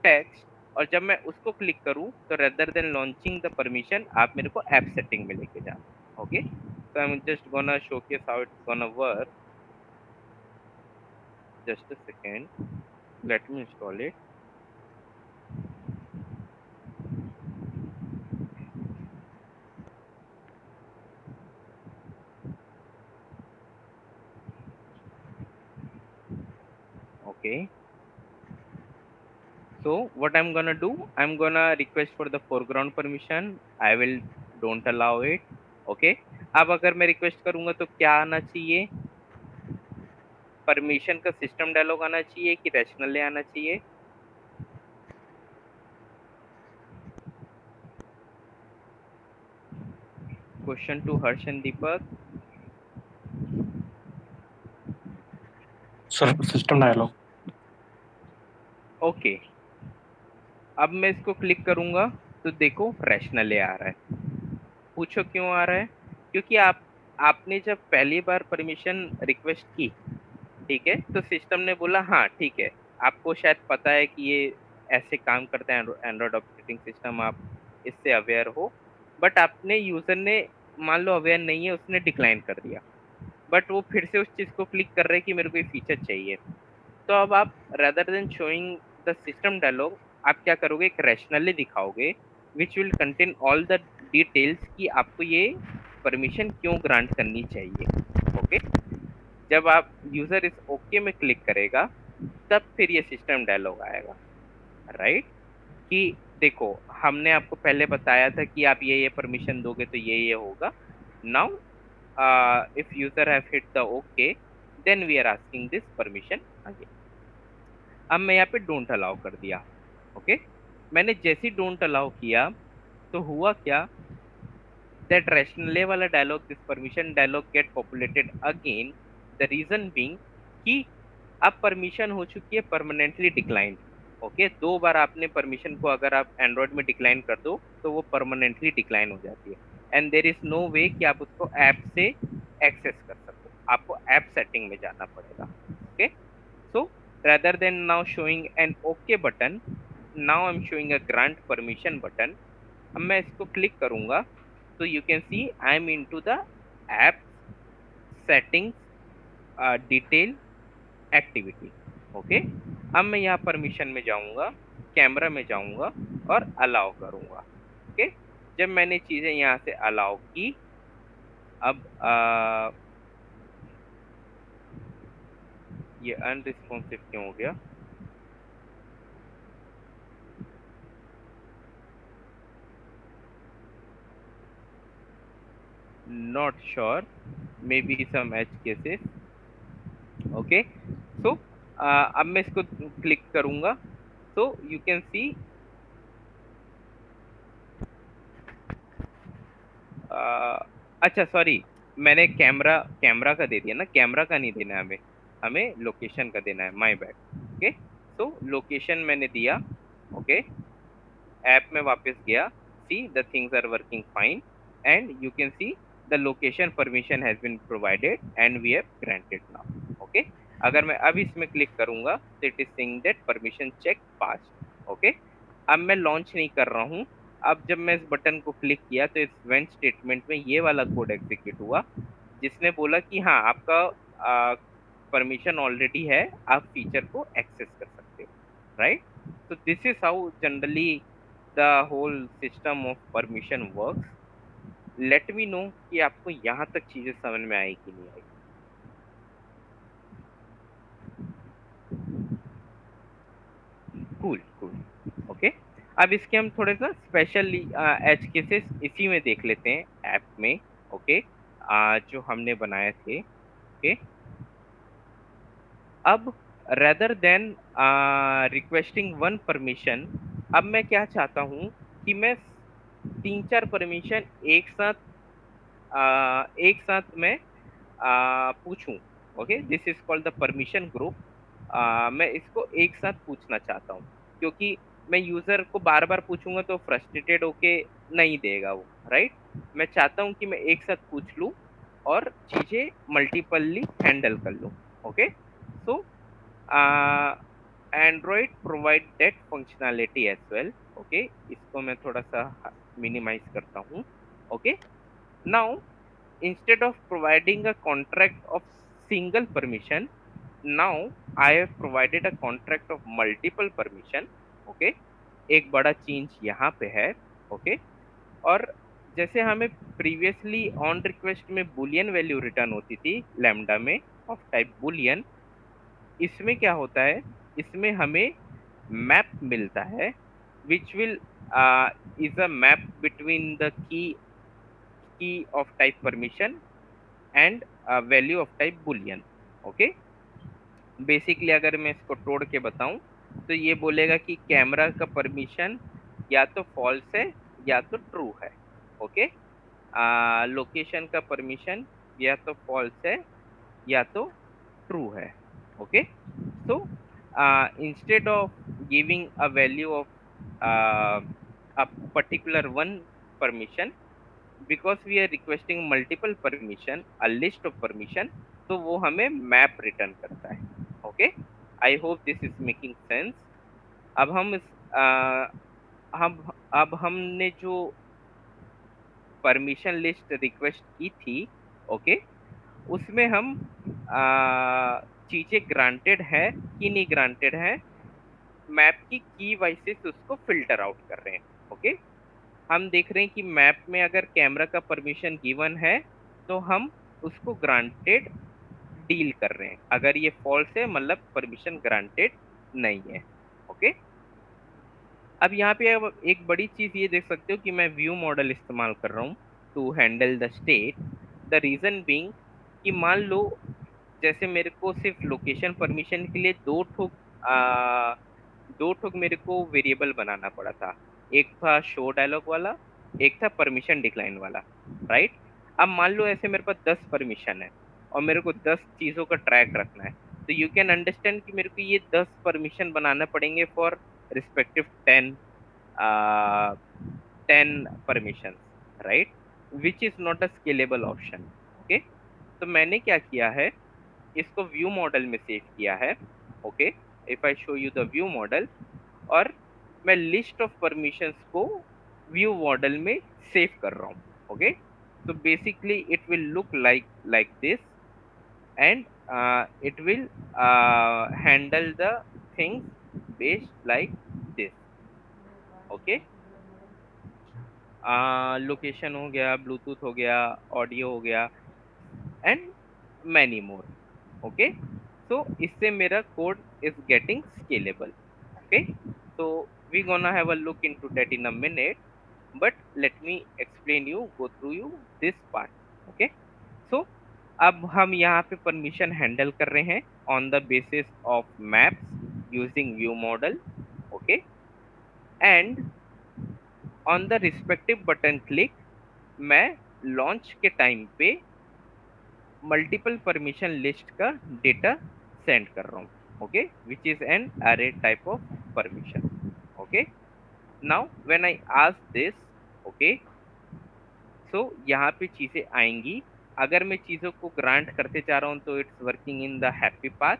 text, और जब मैं उसको क्लिक करूं तो rather than launching the permission आप मेरे को ऐप सेटिंग में लेके जाना. Okay, so I'm just gonna showcase how it's gonna work. Just a second, let me install it. Okay, so what I'm gonna do, I'm gonna request for the foreground permission. I will don't allow it. Okay, अब अगर मैं request करूंगा तो क्या आना चाहिए, permission का system dialogue आना चाहिए कि रैशनल आना चाहिए. Question to Harsh and Deepak. Sir, system dialog. Okay, अब मैं इसको क्लिक करूंगा तो देखो रैशनल आ रहा है. पूछो क्यों आ रहा है, क्योंकि आपने जब पहली बार परमिशन रिक्वेस्ट की, ठीक है, तो सिस्टम ने बोला हाँ ठीक है, आपको शायद पता है कि ये ऐसे काम करता है एंड्रॉयड ऑपरेटिंग सिस्टम, आप इससे अवेयर हो, बट आपने यूजर ने मान लो अवेयर नहीं है, उसने डिक्लाइन कर दिया, बट वो फिर से उस चीज को क्लिक कर रहे हैं कि मेरे को ये फीचर चाहिए. तो अब आप rather than showing the system dialog, आप क्या करोगे, एक रैशनली दिखाओगे which will contain all the details कि आपको ये परमिशन क्यों ग्रांट करनी चाहिए. ओके, जब आप यूजर इस ओके में क्लिक करेगा तब फिर ये सिस्टम डायलॉग आएगा, राइट, कि देखो हमने आपको पहले बताया था कि आप ये परमिशन दोगे तो ये होगा. Now if user have hit the okay, then we are asking this permission again. अब मैं यहाँ पे डोंट अलाउ कर दिया. ओके, मैंने जैसे ही डोंट अलाउ किया तो हुआ क्या, दैट रैशनले वाला dialog, this permission dialog get populated again. The reason being कि अब परमिशन हो चुकी है परमानेंटली डिक्लाइन. ओके, दो बार आपने परमिशन को अगर आप एंड्रॉयड में डिक्लाइन कर दो तो वो परमानेंटली डिक्लाइन हो जाती है, एंड देर इज नो वे कि आप उसको ऐप से एक्सेस कर सको, आपको ऐप सेटिंग में जाना पड़ेगा. Okay, so rather than now showing an OK button, now I'm showing a grant permission button. अब मैं इसको क्लिक करूंगा तो you can see I'm into the app settings detail activity. Okay, अब मैं यहाँ परमिशन में जाऊंगा, कैमरा में जाऊंगा और अलाउ करूंगा. ओके, जब मैंने चीजें यहाँ से अलाउ की, अब ये अनरिस्पॉन्सिव क्यों हो गया, not sure, maybe some edge cases. Okay, so अब मैं इसको क्लिक करूंगा, so you can see अच्छा सॉरी, मैंने कैमरा कैमरा का दे दिया ना, कैमरा का नहीं देना है हमें, हमें लोकेशन का देना है, my bad. Okay, so location मैंने दिया। ओके, ऐप में वापस गया, see the things are working fine and you can see the location permission has been provided and we have granted now. Okay, अगर मैं अब इसमें क्लिक करूंगा तो it is saying that permission check pass. Okay, अब मैं launch नहीं कर रहा हूं, अब जब मैं इस बटन को क्लिक किया तो इस वेंट स्टेटमेंट में ये वाला कोड एग्जीक्यूट हुआ, जिसने बोला कि हाँ आपका परमिशन ऑलरेडी है, आप फीचर को एक्सेस कर सकते हो, right. so this is how generally the whole system of permission works। let me know कि आपको यहाँ तक चीजें समझ में आई कि नहीं आई। Cool cool. ओके, अब इसके हम थोड़े सा स्पेशल एज केसेस इसी में देख लेते हैं ऐप में। ओके, जो हमने बनाए थे। ओके, अब rather than requesting one permission, अब मैं क्या चाहता हूँ कि मैं तीन चार परमिशन एक साथ मैं पूछूं। Okay, this is called the permission group. मैं इसको एक साथ पूछना चाहता हूँ, क्योंकि मैं यूजर को बार बार पूछूंगा तो फ्रस्ट्रेटेड होके नहीं देगा वो, राइट। मैं चाहता हूँ कि मैं एक साथ पूछ लूँ और चीजें मल्टीपली हैंडल कर लूँ। Okay, so android provide that functionality as well. Okay, इसको मैं थोड़ा सा मिनिमाइज करता हूँ। Okay, now instead of providing a contract of single permission, now I have provided a contract of multiple permission। Okay, एक बड़ा चेंज यहाँ पे है। ओके, और जैसे हमें प्रीवियसली ऑन रिक्वेस्ट में बुलियन वैल्यू रिटर्न होती थी लैम्डा में ऑफ टाइप बुलियन, इसमें क्या होता है, इसमें हमें मैप मिलता है which will is a map between the key of type permission and value of type Boolean. Okay, basically अगर मैं इसको तोड़ के बताऊं तो ये बोलेगा कि कैमरा का परमिशन या तो फॉल्स है या तो ट्रू है। ओके, लोकेशन का परमिशन या तो फॉल्स है या तो ट्रू है। Okay, so instead of giving a value of a particular one permission, because we are requesting multiple permission, a list of permission, तो वो हमें मैप रिटर्न करता है। Okay, I hope this is making sense. अब हम इस हम अब हमने जो परमिशन लिस्ट रिक्वेस्ट की थी, ओके, उसमें हम चीजें ग्रांटेड है कि नहीं ग्रांटेड है, मैप की वाइसेस उसको फिल्टर आउट कर रहे हैं। ओके, हम देख रहे हैं कि मैप में अगर कैमरा का परमिशन गिवन है तो हम उसको ग्रांटेड डील कर रहे हैं, अगर ये फॉल्स है मतलब परमिशन ग्रांटेड नहीं है। ओके, अब यहाँ पे अब एक बड़ी चीज ये देख सकते हो कि मैं व्यू मॉडल इस्तेमाल कर रहा हूँ to handle the state. The reason being कि मान लो जैसे मेरे को सिर्फ लोकेशन परमिशन के लिए दो ठोक मेरे को वेरिएबल बनाना पड़ा था, एक था शो डायलॉग वाला, एक था परमिशन डिक्लाइन वाला, राइट। अब मान लो ऐसे मेरे पास 10 परमिशन है और मेरे को 10 चीजों का ट्रैक रखना है, तो यू कैन अंडरस्टैंड कि मेरे को ये 10 परमिशन बनाना पड़ेंगे for respective 10 right, which is not a scalable option. Okay, तो मैंने क्या किया है, इसको व्यू मॉडल में सेव किया है। Okay, if I show you the view model, और मैं लिस्ट ऑफ परमिशंस को व्यू मॉडल में सेव कर रहा हूँ। Okay, so basically it will look like this and it will handle the things based like this। Okay, location हो गया, Bluetooth हो गया, ऑडियो हो गया and many more. Okay, so इससे मेरा code is getting scalable. Okay, so we gonna have a look into that in a minute, but let me explain you, go through you this part। Okay. So अब हम यहाँ पे permission handle कर रहे हैं on the basis of maps using view model. Okay. And on the respective button click मैं launch के time पे मल्टीपल परमिशन लिस्ट का डेटा सेंड कर रहा हूँ। Okay, which is an array type of permission. Okay, now when I ask this, okay, so यहाँ पे चीजें आएंगी। अगर मैं चीजों को ग्रांट करते जा रहा हूँ तो it's working in the happy path.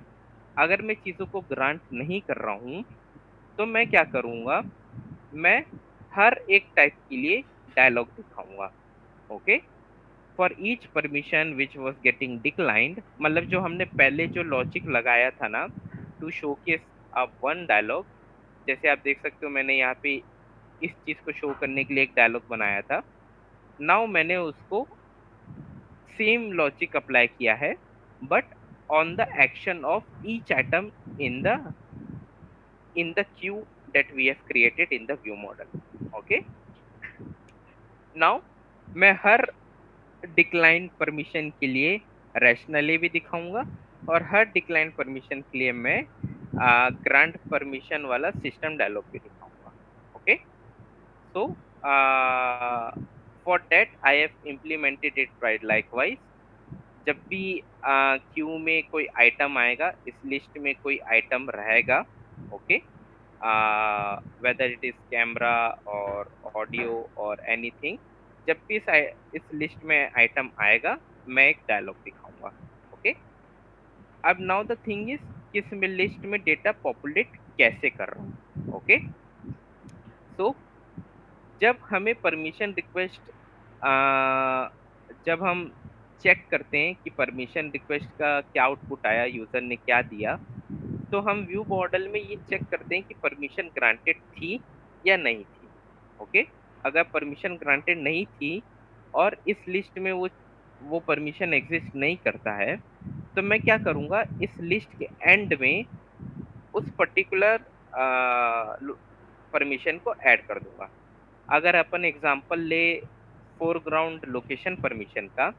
अगर मैं चीजों को ग्रांट नहीं कर रहा हूँ तो मैं क्या करूंगा, मैं हर एक टाइप के लिए डायलॉग दिखाऊंगा। Okay, for each permission which was getting declined, मतलब जो हमने पहले जो लॉजिक लगाया था ना टू शोकेस वन डायलॉग, जैसे आप देख सकते हो मैंने यहाँ पे इस चीज को शो करने के लिए एक डायलॉग बनाया था। नाउ मैंने उसको सेम लॉजिक अप्लाई किया है, but on the action of each item in the queue that we have created in the view model. Okay, now मैं हर डिक्लाइन परमिशन के लिए रैशनली भी दिखाऊंगा और हर डिक्लाइन परमिशन के लिए मैं ग्रांट परमिशन वाला सिस्टम डायलॉग भी दिखाऊंगा। Okay, so for that I have implemented it right likewise. जब भी क्यू में कोई आइटम आएगा, इस लिस्ट में कोई आइटम रहेगा, okay, whether it is camera और ऑडियो और एनीथिंग, जब भी इस लिस्ट में आइटम आएगा मैं एक डायलॉग दिखाऊंगा। ओके, अब नाउ द थिंग इज कि इस लिस्ट में डेटा पॉपुलेट कैसे कर रहा हूँ। ओके, सो जब हमें परमिशन रिक्वेस्ट, जब हम चेक करते हैं कि परमिशन रिक्वेस्ट का क्या आउटपुट आया, यूजर ने क्या दिया, तो हम व्यू मॉडल में ये चेक करते हैं कि परमिशन ग्रांटेड थी या नहीं थी। ओके, अगर परमिशन ग्रांटेड नहीं थी और इस लिस्ट में वो परमिशन एग्जिस्ट नहीं करता है, तो मैं क्या करूंगा, इस लिस्ट के एंड में उस पर्टिकुलर परमिशन को ऐड कर दूंगा। अगर अपन एग्जांपल ले फोरग्राउंड लोकेशन परमिशन का,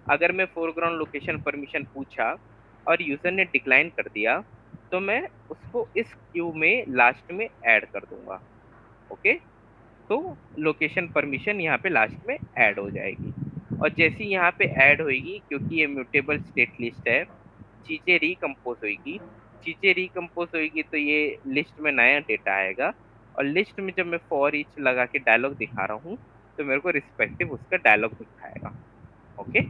अगर मैं फोरग्राउंड लोकेशन परमिशन पूछा और यूजर ने डिक्लाइन कर दिया, तो मैं उसको इस क्यू में लास्ट में ऐड कर दूंगा। ओके, तो लोकेशन परमिशन यहाँ पे लास्ट में ऐड हो जाएगी। और जैसी यहाँ पे ऐड होगी, क्योंकि ये म्यूटेबल स्टेट लिस्ट है, चीजें रिकम्पोज होगी। चीजें रिकम्पोज होगी तो ये लिस्ट में नया डेटा आएगा, और लिस्ट में जब मैं फॉर ईच लगा के डायलॉग दिखा रहा हूँ तो मेरे को रिस्पेक्टिव उसका डायलॉग दिखाएगा। ओके,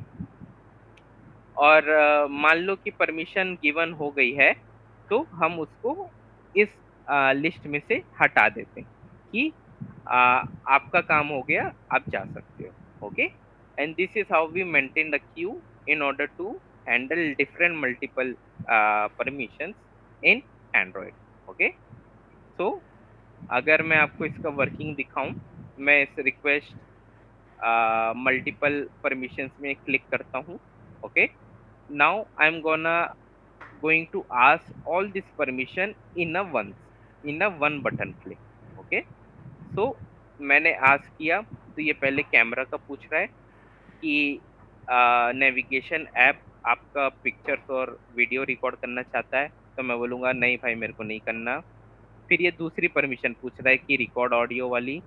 और मान लो कि परमिशन गिवन हो गई है, तो हम उसको इस लिस्ट में से हटा देते हैं कि आपका काम हो गया, आप जा सकते हो। Okay, and this is how we maintain the queue in order to handle different multiple permissions in Android. Okay, so अगर मैं आपको इसका वर्किंग दिखाऊं, मैं इस रिक्वेस्ट मल्टीपल परमिशंस में क्लिक करता हूं। Okay, now I'm gonna going to ask all this permission in a one button click। Okay, so मैंने ask किया तो ये पहले कैमरा का पूछ रहा है कि नेविगेशन ऐप आपका पिक्चर्स और वीडियो रिकॉर्ड करना चाहता है, तो मैं बोलूँगा नहीं भाई मेरे को नहीं करना। फिर ये दूसरी परमिशन पूछ रहा है कि रिकॉर्ड ऑडियो वाली,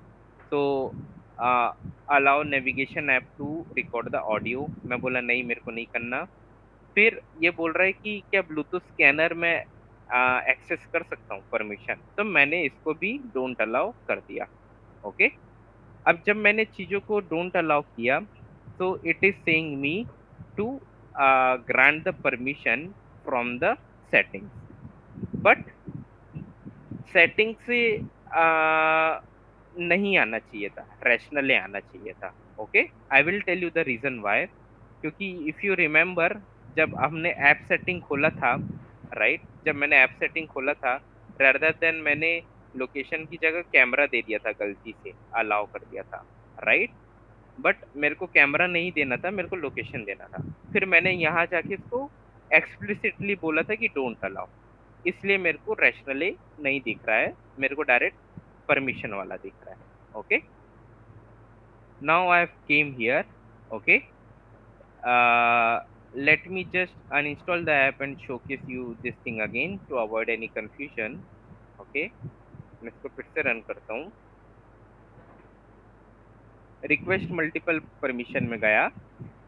तो allow navigation app to record the audio, मैं बोला नहीं मेरे को नहीं करना। फिर ये बोल रहा है कि क्या ब्लूटूथ स्कैनर में एक्सेस कर सकता हूँ परमिशन, तो मैंने इसको भी डोंट अलाउ कर दिया। ओके, अब जब मैंने चीज़ों को डोंट अलाउ किया, तो it is saying me to grant the permission from the settings, but setting से नहीं आना चाहिए था, रैशनली आना चाहिए था। Okay, I will tell you the reason why. क्योंकि इफ यू रिमेम्बर, जब हमने ऐप सेटिंग खोला था, राइट, जब मैंने ऐप सेटिंग खोला था, rather देन मैंने लोकेशन की जगह कैमरा दे दिया था, गलती से अलाउ कर दिया था, राइट, बट मेरे को कैमरा नहीं देना था, मेरे को लोकेशन देना था। फिर मैंने यहाँ जाके इसको एक्सप्लिसिटली बोला था कि डोंट अलाउ, इसलिए मेरे को रैशनली नहीं दिख रहा है, मेरे को डायरेक्ट परमिशन वाला दिख रहा है। Okay, now I have came here. Okay, Let me just uninstall the app and showcase you this thing again to avoid any confusion. Okay, मैं इसको फिर से रन करता हूँ. रिक्वेस्ट मल्टीपल परमिशन में गया.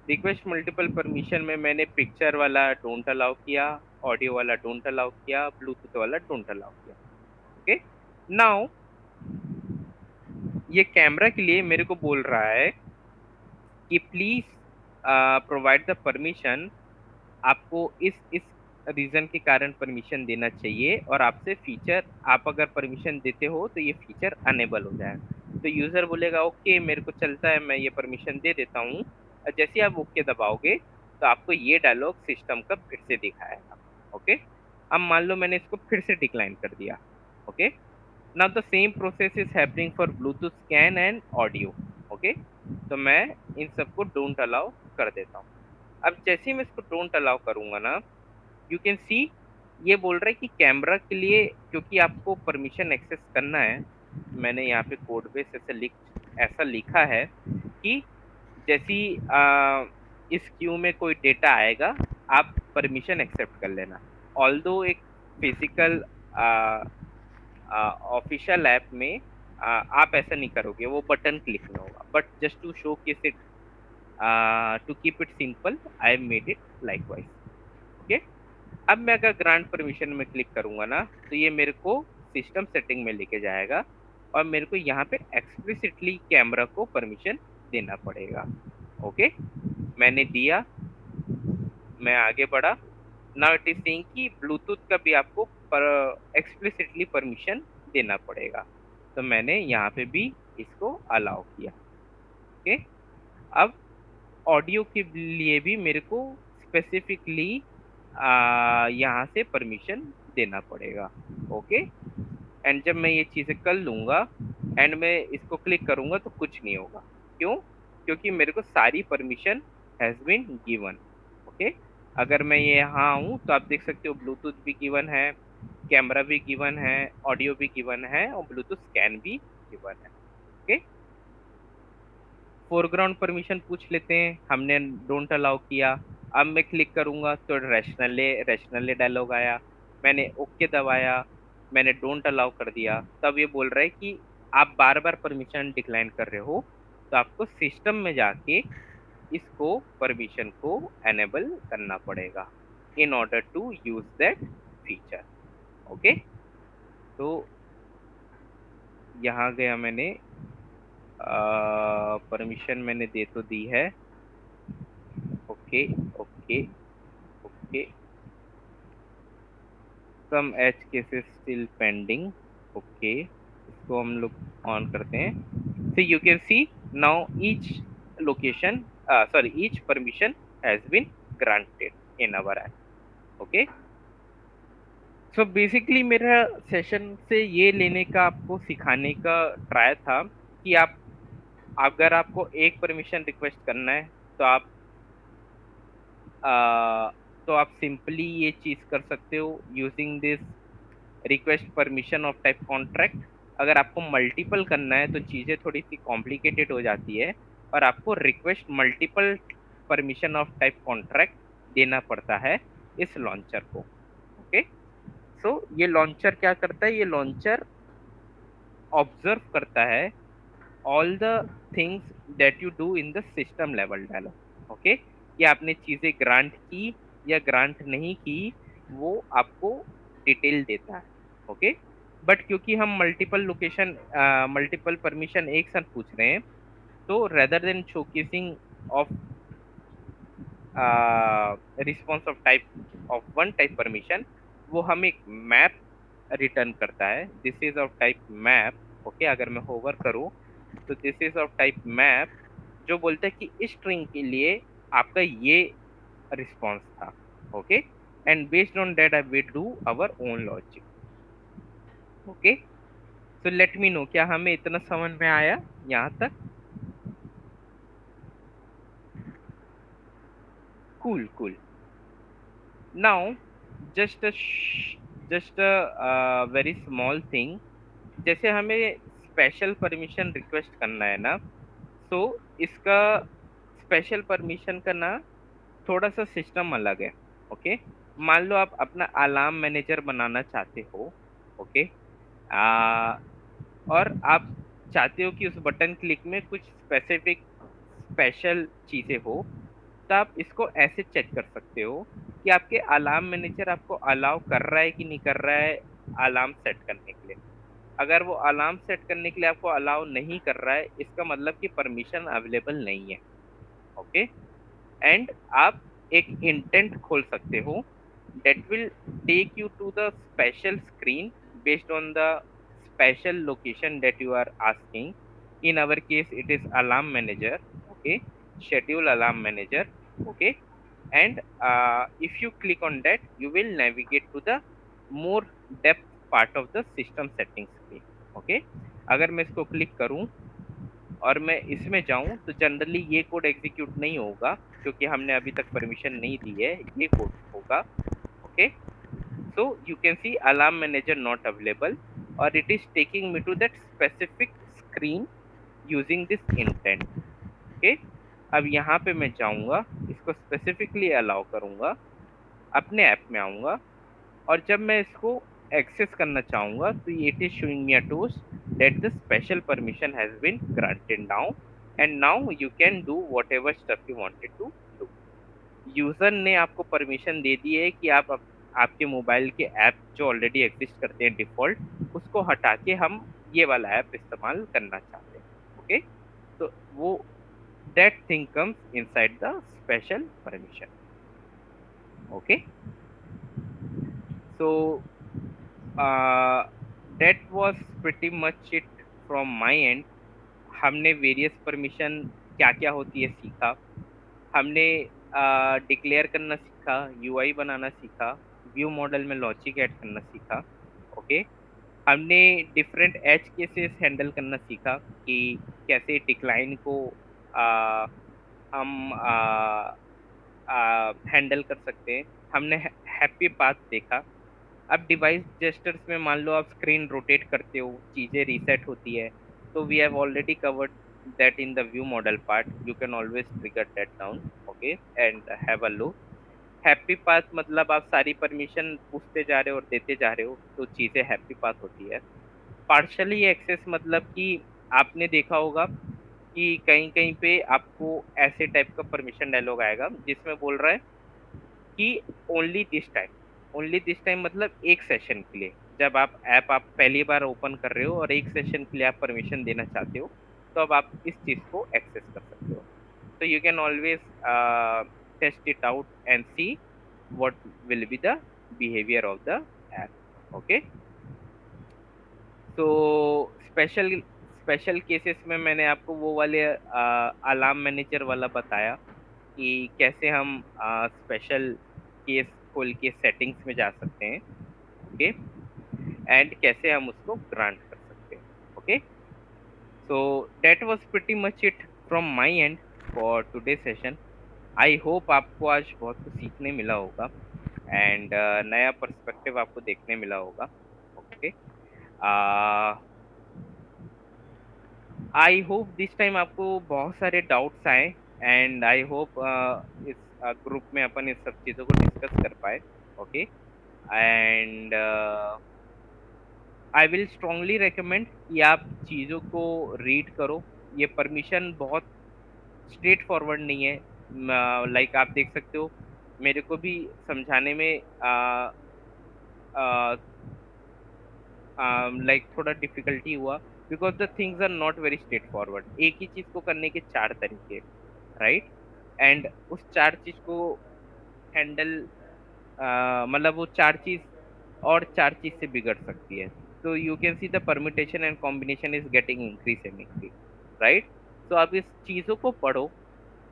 रिक्वेस्ट मल्टीपल परमिशन में मैंने पिक्चर वाला डोंट अलाउ किया, ऑडियो वाला डोंट अलाउ किया, ब्लूटूथ वाला डोंट अलाउ किया. ओके, नाउ ये कैमरा के लिए मेरे को बोल रहा है कि प्लीज प्रोवाइड द परमिशन. आपको इस रीजन के कारण परमिशन देना चाहिए और आपसे फीचर, आप अगर परमिशन देते हो तो ये फीचर अनेबल हो जाएगा. तो यूजर बोलेगा ओके मेरे को चलता है, मैं ये परमिशन दे देता हूँ. और जैसे ही आप ओके दबाओगे तो आपको ये डायलॉग सिस्टम का फिर से दिखाएगा. ओके, अब मान लो मैंने इसको फिर से डिक्लाइन कर दिया. Okay, now the same process is happening for Bluetooth scan and audio. Okay, तो मैं इन सबको डोंट अलाउ कर देता हूँ. अब जैसे ही मैं इसको डोंट अलाउ करूंगा ना, यू कैन सी ये बोल रहा है कि कैमरा के लिए क्योंकि आपको परमिशन एक्सेस करना है. मैंने यहाँ पे कोड बेस ऐसा लिखा है कि जैसी इस क्यू में कोई डेटा आएगा आप परमिशन एक्सेप्ट कर लेना. ऑल्दो एक फिजिकल ऑफिशियल ऐप में आप ऐसा नहीं करोगे, वो बटन क्लिक में होगा. But just to showcase it, to keep it simple, I made it likewise. Okay, अब मैं अगर ग्रांट परमिशन में क्लिक करूंगा ना तो ये मेरे को सिस्टम सेटिंग में लेके जाएगा और मेरे को यहाँ पे एक्सप्लिसिटली कैमरा को परमिशन देना पड़ेगा. ओके, मैंने दिया, मैं आगे बढ़ा. नाउ इट इज सेइंग कि ब्लूटूथ का भी आपको पर एक्सप्लिसिटली परमिशन देना पड़ेगा. तो मैंने यहाँ पे भी इसको अलाउ किया. ओके, अब ऑडियो के लिए भी मेरे को स्पेसिफिकली यहाँ से परमिशन देना पड़ेगा. ओके, एंड जब मैं ये चीज़ें कर लूँगा एंड मैं इसको क्लिक करूँगा तो कुछ नहीं होगा. क्यों? क्योंकि मेरे को सारी permission has been given. Okay, अगर मैं ये यहाँ हूँ तो आप देख सकते हो ब्लूटूथ भी गिवन है, कैमरा भी गिवन है, ऑडियो भी गिवन है और ब्लूटूथ स्कैन भी गिवन है. ओके, फोरग्राउंड परमिशन पूछ लेते हैं, हमने डोंट अलाउ किया. अब मैं क्लिक करूंगा तो रैशनले डायलॉग आया, मैंने ओके दबाया, मैंने डोंट अलाउ कर दिया. तब ये बोल रहा है कि आप बार बार परमिशन डिक्लाइन कर रहे हो तो आपको सिस्टम में जाके इसको परमिशन को एनेबल करना पड़ेगा in order to use that feature. Okay, तो यहाँ गया मैंने, परमिशन मैंने दे तो दी है. Okay okay okay, some edge cases still pending. Okay, इसको हम लोग ऑन करते हैं. so you can see now each location, sorry, each permission has been granted in our app. okay, so basically मेरा सेशन से ये लेने का, आपको सिखाने का ट्राई था कि आप अगर आपको एक परमिशन रिक्वेस्ट करना है तो आप सिंपली ये चीज़ कर सकते हो using this request permission of type contract. अगर आपको मल्टीपल करना है तो चीज़ें थोड़ी सी कॉम्प्लिकेटेड हो जाती है और आपको request multiple permission of type contract देना पड़ता है इस लॉन्चर को. ओके, सो ये लॉन्चर क्या करता है, ये लॉन्चर ऑब्जर्व करता है all the things that you do in the system level dialog. Okay, कि आपने चीज़ें ग्रांट की या ग्रांट नहीं की वो आपको डिटेल देता है. ओके, बट क्योंकि हम मल्टीपल परमिशन एक साथ पूछ रहे हैं तो rather then showcasing of response of type of one type permission, वो हम एक मैप रिटर्न करता है. This is of type map. Okay, अगर मैं होवर करूँ तो this is of type map, जो बोलता है कि इस स्ट्रिंग के लिए आपका ये रिस्पॉन्स था. Okay, and based on that I will do our own logic. Okay, so let me know क्या हमें इतना समझ में आया यहाँ तक. Cool cool. Now just just very small thing, जैसे हमें स्पेशल परमिशन रिक्वेस्ट करना है ना, तो इसका स्पेशल परमिशन का ना थोड़ा सा सिस्टम अलग है। ओके, मान लो आप अपना अलार्म मैनेजर बनाना चाहते हो। ओके, आ, और आप चाहते हो कि उस बटन क्लिक में कुछ स्पेसिफिक स्पेशल चीजें हो, तो आप इसको ऐसे चेक कर सकते हो कि आपके अलार्म मैनेजर आपको अलाउ कर रहा है कि नहीं कर रहा है अलार्म सेट करने के लिए। अगर वो अलार्म सेट करने के लिए आपको अलाउ नहीं कर रहा है, इसका मतलब कि परमिशन अवेलेबल नहीं है। ओके, एंड आप एक इंटेंट खोल सकते हो that will take you to the special screen based on the special location that you are asking. In our case it is alarm manager. Okay, schedule alarm manager. Okay, and if you click on that you will navigate to the more depth part of the system settings screen. Okay, अगर मैं इसको click करूं और मैं इसमें जाऊं तो generally ये कोड एग्जीक्यूट नहीं होगा, क्योंकि हमने अभी तक परमिशन नहीं दी है। ये कोड होगा। Okay, so you can see alarm manager not available, or it is taking me to that specific screen using this intent. Okay, अब यहाँ पे मैं जाऊंगा, इसको स्पेसिफिकली अलाउ करूंगा, अपने ऐप में आऊंगा, और जब मैं इसको एक्सेस करना चाहूंगा तो it is showing me a tools that the special permission has been granted now, and now you can do whatever stuff you wanted to do. User ने आपको परमिशन दे दी है कि आपके मोबाइल के ऐप जो ऑलरेडी एग्जिस्ट करते हैं डिफॉल्ट, उसको हटा के हम ये वाला ऐप इस्तेमाल करना चाहते हैं। ओके, तो वो that thing comes inside the special permission. Okay, so that was pretty much it from my and. हमने वेरियस परमिशन क्या क्या होती है सीखा, हमने डिक्लेयर करना सीखा, यूआई बनाना सीखा, व्यू मॉडल में लॉजिक ऐड करना सीखा। ओके, हमने डिफरेंट एज केसेस हैंडल करना सीखा कि कैसे डिक्लाइन को आ, हम हैंडल कर सकते हैं। हमने हैप्पी पाथ देखा। अब डिवाइस जेस्चर्स में मान लो आप स्क्रीन रोटेट करते हो, चीजें रीसेट होती है, तो we have already covered that in the view model part. You can always trigger that down. Okay, and have a look. Happy path मतलब आप सारी परमिशन पूछते जा रहे हो और देते जा रहे हो, तो चीजें हैप्पी पाथ होती है। पार्शली एक्सेस मतलब कि आपने देखा होगा कि कहीं कहीं पे आपको ऐसे टाइप का परमिशन डायलॉग आएगा जिसमें बोल रहा है कि ओनली दिस टाइम मतलब एक सेशन के लिए। जब आप पहली बार ओपन कर रहे हो और एक सेशन के लिए आप परमिशन देना चाहते हो, तो अब आप इस चीज को एक्सेस कर सकते हो। तो you can always test it out and see what will be the behavior of the app. Okay, तो स्पेशल स्पेशल केसेस में मैंने आपको वो वाले अलार्म मैनेजर वाला बताया कि कैसे हम स्पेशल केस खोल के सेटिंग्स में जा सकते हैं। ओके, एंड कैसे हम उसको ग्रांट कर सकते हैं। Okay, so that was pretty much it from my and for today session. I hope आपको आज बहुत कुछ सीखने मिला होगा, एंड नया पर्सपेक्टिव आपको देखने मिला होगा। Okay, I hope this time आपको बहुत सारे डाउट्स आए, एंड आई होप इस ग्रुप में अपन इस सब चीज़ों को डिस्कस कर पाए। Okay, and I will strongly recommend कि आप चीज़ों को रीड करो। ये परमिशन बहुत स्ट्रेट फॉरवर्ड नहीं है। लाइक आप देख सकते हो, मेरे को भी समझाने में लाइक थोड़ा डिफिकल्टी हुआ, because the things are not very straightforward. एक ही चीज को करने के चार तरीके, राइट, एंड उस चार चीज को हैंडल मतलब वो चार चीज और चार चीज से बिगड़ सकती है। तो you can see the permutation and combination is getting increase and increase, right. तो आप इस चीजों को पढ़ो,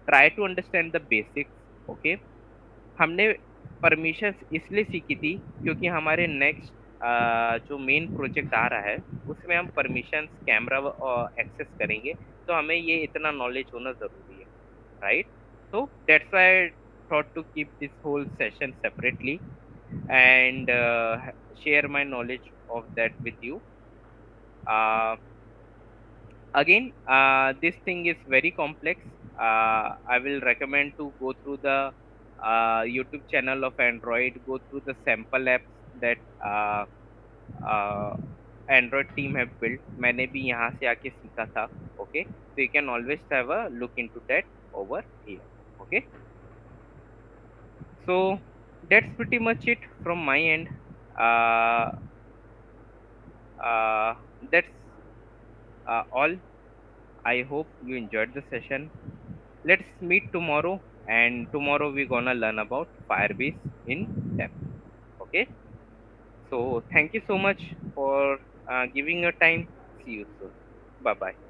try to understand the basics. Okay, हमने परमिशंस इसलिए सीखी थी क्योंकि हमारे नेक्स्ट जो मेन प्रोजेक्ट आ रहा है उसमें हम परमिशंस कैमरा एक्सेस करेंगे, तो हमें ये इतना नॉलेज होना जरूरी है, right. so that's why I thought to keep this whole session separately and share my knowledge of that with you. Again, this thing is very complex. I will recommend to go through the YouTube channel of Android, go through the sample apps that Android team have built. मैंने भी यहाँ से आके सीखा था. Okay, so you can always have a look into that over here. Okay, so that's pretty much it from my end. uh, uh, that's all. I hope you enjoyed the session. Let's meet tomorrow, and tomorrow we're gonna learn about Firebase in depth. Okay, so thank you so much for giving your time. See you soon. Bye bye.